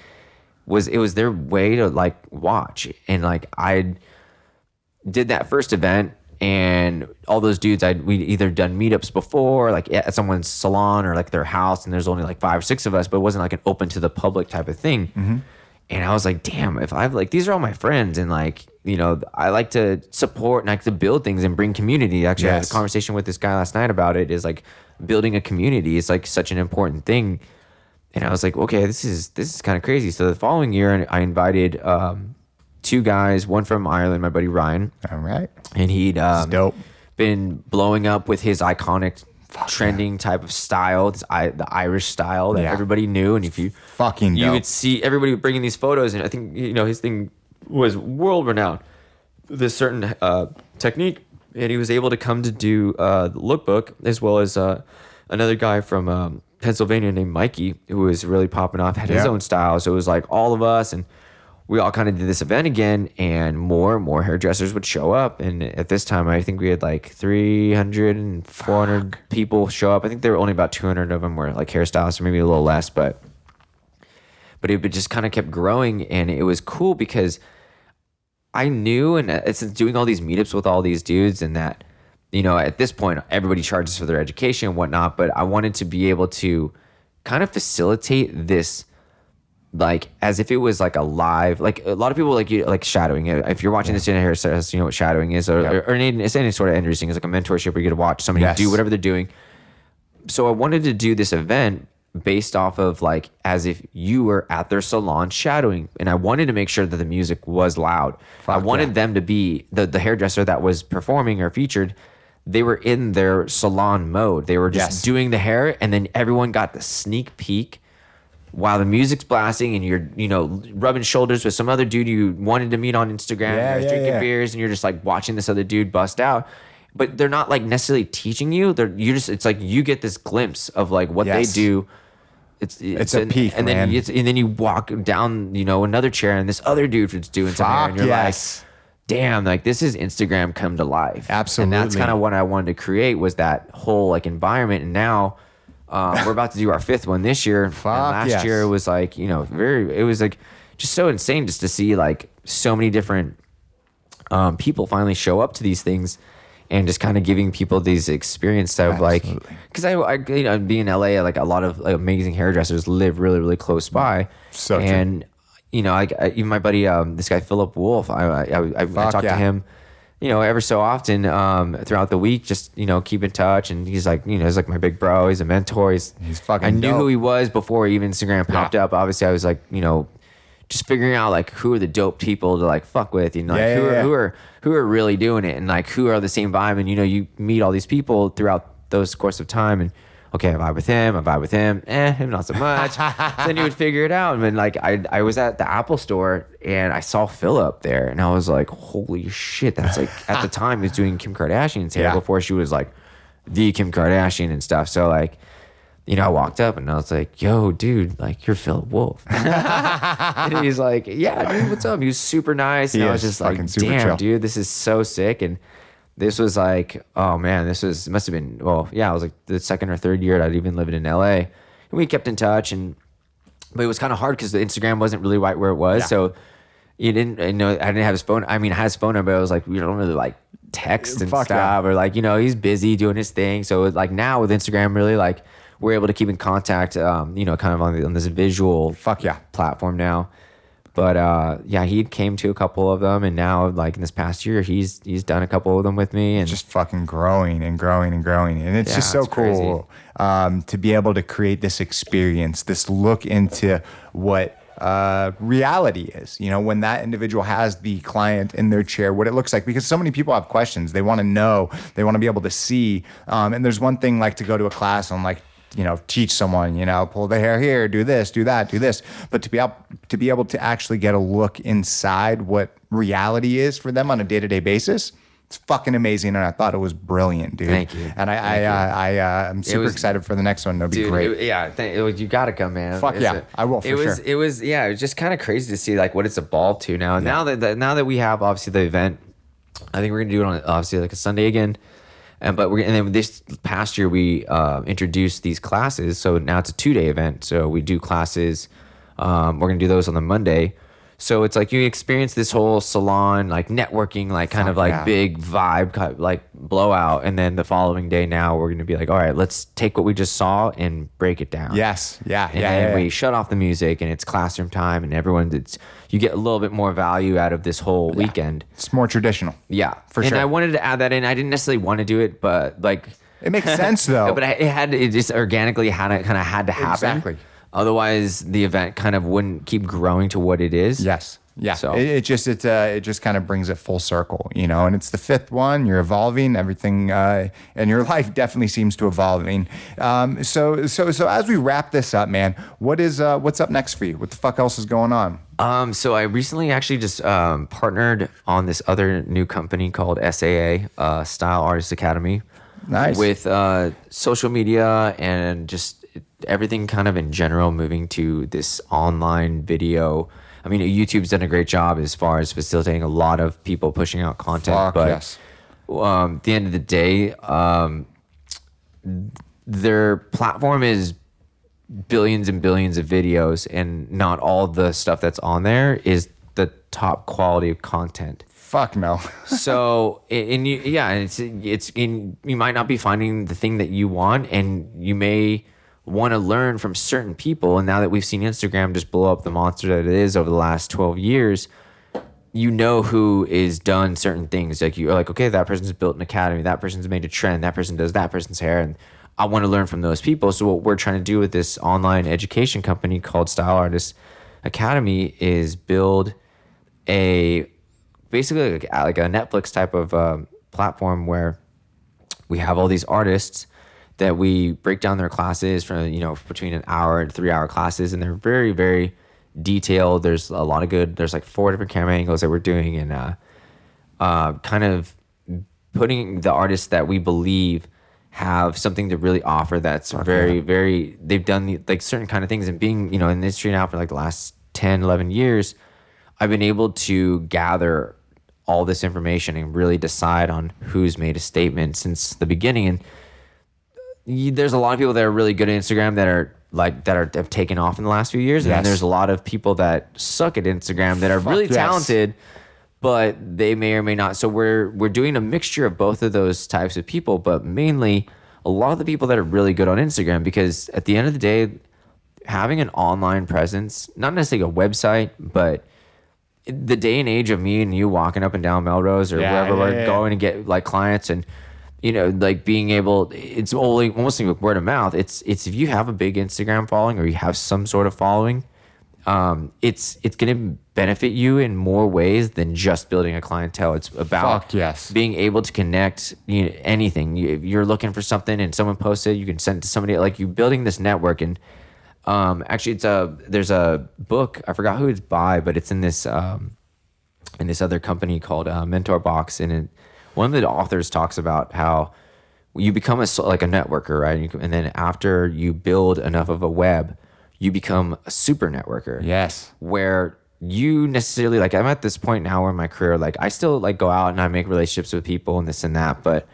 It was their way to like watch. And like I did that first event, and all those dudes we'd either done meetups before, like at someone's salon or like their house, and there's only like 5 or 6 of us, but it wasn't like an open to the public type of thing. Mm-hmm. And I was like, damn, if I've like, these are all my friends, and like, I like to support and I like to build things and bring community. Actually, I had a conversation with this guy last night about it. Is like building a community is like such an important thing. And I was like, okay, this is kind of crazy. So the following year, I invited 2 guys, one from Ireland, my buddy Ryan. All right. And he'd dope. Been blowing up with his iconic trending type of style, the Irish style that everybody knew. And if you would see everybody bringing these photos, and I think his thing was world renowned, this certain technique, and he was able to come to do the Look Book, as well as another guy from Pennsylvania named Mikey, who was really popping off, had his own style. So it was like all of us, and we all kind of did this event again, and more hairdressers would show up. And at this time, I think we had like 300 and 400 people show up. I think there were only about 200 of them were like hairstylists, or maybe a little less, but it just kind of kept growing. And it was cool because I knew, and it's doing all these meetups with all these dudes, and that, at this point, everybody charges for their education and whatnot, but I wanted to be able to kind of facilitate this, like as if it was like a live, like a lot of people like shadowing. If you're watching this in a hairstylist, you know what shadowing is, or it's any sort of interesting. It's like a mentorship where you get to watch somebody do whatever they're doing. So I wanted to do this event based off of like as if you were at their salon shadowing, and I wanted to make sure that the music was loud. I wanted them to be the hairdresser that was performing or featured. They were in their salon mode. They were just doing the hair, and then everyone got the sneak peek while the music's blasting, and you're rubbing shoulders with some other dude you wanted to meet on Instagram. You're drinking beers, and you're just like watching this other dude bust out. But they're not like necessarily teaching you. It's like you get this glimpse of like what they do. It's a peak, and man. Then you walk down, another chair, and this other dude is doing something, and you're like, damn, like this is Instagram come to life. Absolutely. And that's kind of what I wanted to create, was that whole like environment. And now we're about to do our 5th one this year. And last year was like, it was like just so insane just to see like so many different people finally show up to these things. And just kind of giving people these experience of like, because I being in LA, like a lot of like, amazing hairdressers live really, really close by. So and true. Even my buddy, this guy Philip Wolf, I talk to him, ever so often throughout the week. Just keep in touch, and he's like, he's like my big bro. He's a mentor. He's fucking. I knew who he was before even Instagram popped up. Obviously, I was like, just figuring out like who are the dope people to like fuck with, who are really doing it, and like who are the same vibe, and you meet all these people throughout those course of time, and okay, I vibe with him, him not so much. Then you would figure it out. And then like I was at the Apple store, and I saw Philip there, and I was like, holy shit, that's like at the time he was doing Kim Kardashian's hair before she was like the Kim Kardashian and stuff. So like I walked up and I was like, yo, dude, like, you're Philip Wolf. And he's like, yeah, dude, what's up? He was super nice. And I was just like, damn, chill. Dude, this is so sick. And this was like, oh man, it must have been, well, yeah, I was like the second or third year I'd even lived in LA. And we kept in touch, but it was kind of hard because the Instagram wasn't really right where it was. Yeah. So I didn't have his phone. I mean, I had his phone number, but I was like, we don't really like text and stuff. Yeah. Or like, he's busy doing his thing. So like now with Instagram, really like, we're able to keep in contact, kind of on this visual platform now. But he came to a couple of them, and now like in this past year, he's done a couple of them with me, and just fucking growing and growing and growing, and it's just so cool to be able to create this experience, this look into what reality is. When that individual has the client in their chair, what it looks like, because so many people have questions. They want to know, they want to be able to see, and there's one thing like to go to a class and like, teach someone, pull the hair here, do this, do that, do this. But to be able to actually get a look inside what reality is for them on a day-to-day basis, it's fucking amazing. And I thought it was brilliant, dude. Thank you. And I'm super excited for the next one. It'll be great. You got to come, man. Fuck yeah, I will for sure. It was just kind of crazy to see like what it's evolved to now. Yeah. Now that we have obviously the event, I think we're gonna do it on obviously like a Sunday again. And then this past year we introduced these classes, so now it's a 2-day event. So we do classes. We're gonna do those on the Monday. So it's like you experience this whole salon like networking, like kind of like big vibe, like blowout. And then the following day, now we're gonna be like, all right, let's take what we just saw and break it down. Yes, and then we shut off the music, and it's classroom time, and you get a little bit more value out of this whole weekend. It's more traditional. Yeah, for sure. And I wanted to add that in. I didn't necessarily want to do it, but like it makes sense though. But it just organically had to happen. Exactly. Otherwise, the event kind of wouldn't keep growing to what it is. Yes. Yeah. So it just kind of brings it full circle, and it's the 5th one. You're evolving, everything, and your life definitely seems to evolving. So as we wrap this up, man, what's up next for you? What the fuck else is going on? So I recently actually just partnered on this other new company called SAA, Style Artist Academy. Nice. With social media and just everything kind of in general moving to this online video. I mean, YouTube's done a great job as far as facilitating a lot of people pushing out content. At the end of the day, their platform is billions and billions of videos, and not all the stuff that's on there is the top quality of content. Fuck no. So, you might not be finding the thing that you want, and you may want to learn from certain people. And now that we've seen Instagram just blow up the monster that it is over the last 12 years, who is done certain things. Like you're like, okay, that person's built an academy, that person's made a trend, that person does that person's hair, and I want to learn from those people. So what we're trying to do with this online education company called Style Artist Academy is build basically like a Netflix type of platform where we have all these artists that we break down their classes from, between an hour and 3-hour classes. And they're very, very detailed. There's a lot of there's like 4 different camera angles that we're doing, and kind of putting the artists that we believe have something to really offer that's very, they've done like certain kind of things. And being, in the industry now for like the last 10, 11 years, I've been able to gather all this information and really decide on who's made a statement since the beginning. And there's a lot of people that are really good at Instagram that have taken off in the last few years. And then there's a lot of people that suck at Instagram that are really talented, but they may or may not. So we're doing a mixture of both of those types of people, but mainly a lot of the people that are really good on Instagram, because at the end of the day, having an online presence, not necessarily a website, but the day and age of me and you walking up and down Melrose or wherever we're going to get like clients, and like being able, it's only almost like word of mouth. It's if you have a big Instagram following or you have some sort of following, it's going to benefit you in more ways than just building a clientele. It's about being able to connect anything. You're looking for something and someone posts it, you can send it to somebody. Like you building this network. And actually, there's a book, I forgot who it's by, but it's in this other company called Mentor Box, and one of the authors talks about how you become like a networker, right? And then after you build enough of a web, you become a super networker. Yes. Where you necessarily, like, I'm at this point now in my career, like, I still like go out and I make relationships with people and this and that, but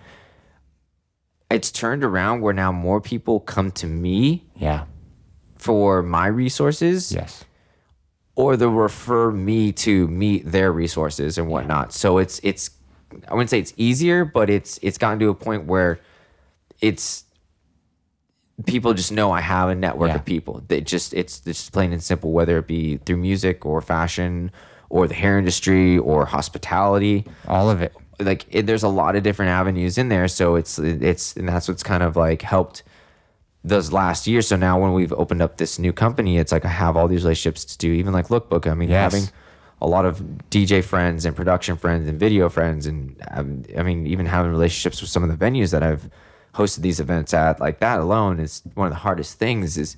it's turned around where now more people come to me for my resources. Yes. Or they'll refer me to meet their resources and whatnot. So it's I wouldn't say it's easier, but it's gotten to a point where it's people just know I have a network of people. It's just plain and simple, whether it be through music or fashion or the hair industry or hospitality. All of it. Like there's a lot of different avenues in there. So it's and that's what's kind of like helped those last years. So now when we've opened up this new company, it's like I have all these relationships to do, even like Look Book. I mean, having a lot of DJ friends and production friends and video friends, and I mean, even having relationships with some of the venues that I've hosted these events at, like that alone is one of the hardest things. Is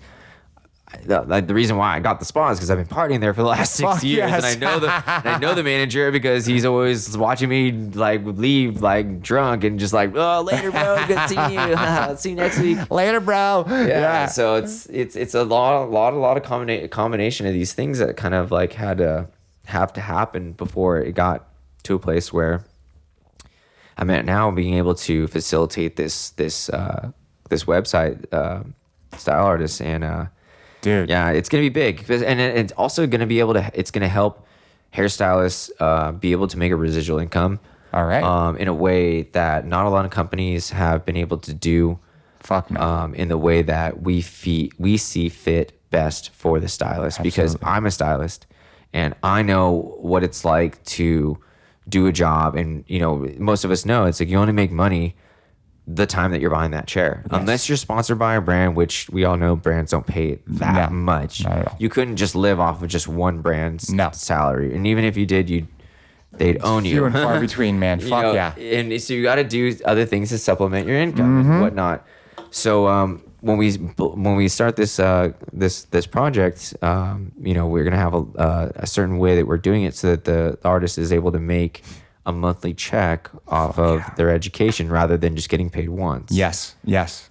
the reason why I got the spot is because I've been partying there for the last 6 years, and I know the manager because he's always watching me like leave like drunk and just like, oh, later, bro, good seeing you. I'll see you next week. Later, bro. Yeah. So it's a lot of combination of these things that kind of like had to happen before it got to a place where I'm at now, being able to facilitate this website, Style Artists, and dude, yeah, it's gonna be big, and it's also gonna be able to. It's gonna help hairstylists be able to make a residual income. All right. In a way that not a lot of companies have been able to do. Fuck no. In the way that we see fit best for the stylist. Absolutely. Because I'm a stylist, and I know what it's like to do a job, and you know, most of us know it's like you only make money the time that you're buying that chair. Yes. Unless you're sponsored by a brand, which we all know brands don't pay that much. Not at all. You couldn't just live off of just one brand's salary. And even if you did, they'd own you. Few and far between, man. Fuck yeah. And so you got to do other things to supplement your income and whatnot. So when we start this project, you know, we're gonna have a certain way that we're doing it so that the artist is able to make a monthly check off of their education rather than just getting paid once. Yes,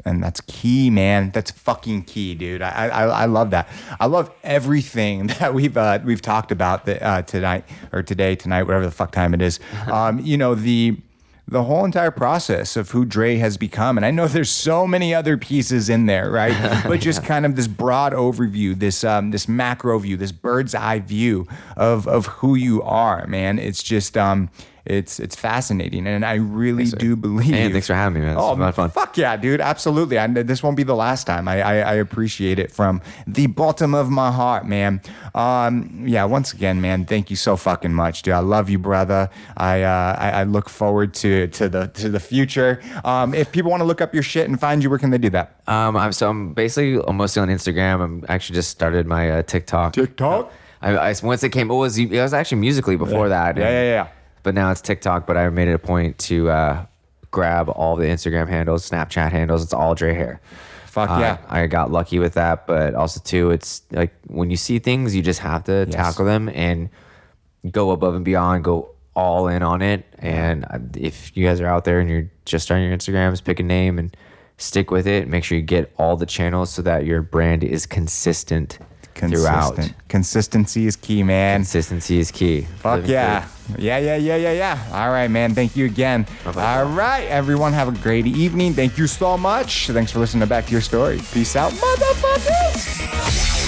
and that's key, man. That's fucking key, dude. I love that. I love everything that we've talked about tonight, whatever the fuck time it is. You know, the whole entire process of who Dre has become. And I know there's so many other pieces in there, right? But just kind of this broad overview, this macro view, this bird's eye view of who you are, man. It's just, it's fascinating. And I really do believe. And thanks for having me, man. It's a lot of fun. Fuck yeah, dude. Absolutely. This won't be the last time. I appreciate it from the bottom of my heart, man. Yeah, once again, man, thank you so fucking much, dude. I love you, brother. I look forward to the future. If people want to look up your shit and find you, where can they do that? I'm basically mostly on Instagram. I'm actually just started my TikTok. I once it came, it was actually Musically before that. Yeah. But now it's TikTok. But I made it a point to grab all the Instagram handles, Snapchat handles. It's all Dre Hair. Fuck yeah. I got lucky with that. But also too, it's like when you see things, you just have to tackle them and go above and beyond, go all in on it. And if you guys are out there and you're just starting your Instagrams, pick a name and stick with it. Make sure you get all the channels so that your brand is consistent throughout. Consistency is key, man. Consistency is key. Fuck yeah. Yeah. All right, man. Thank you again. All right, everyone. Have a great evening. Thank you so much. Thanks for listening to Back to Your Story. Peace out, motherfuckers.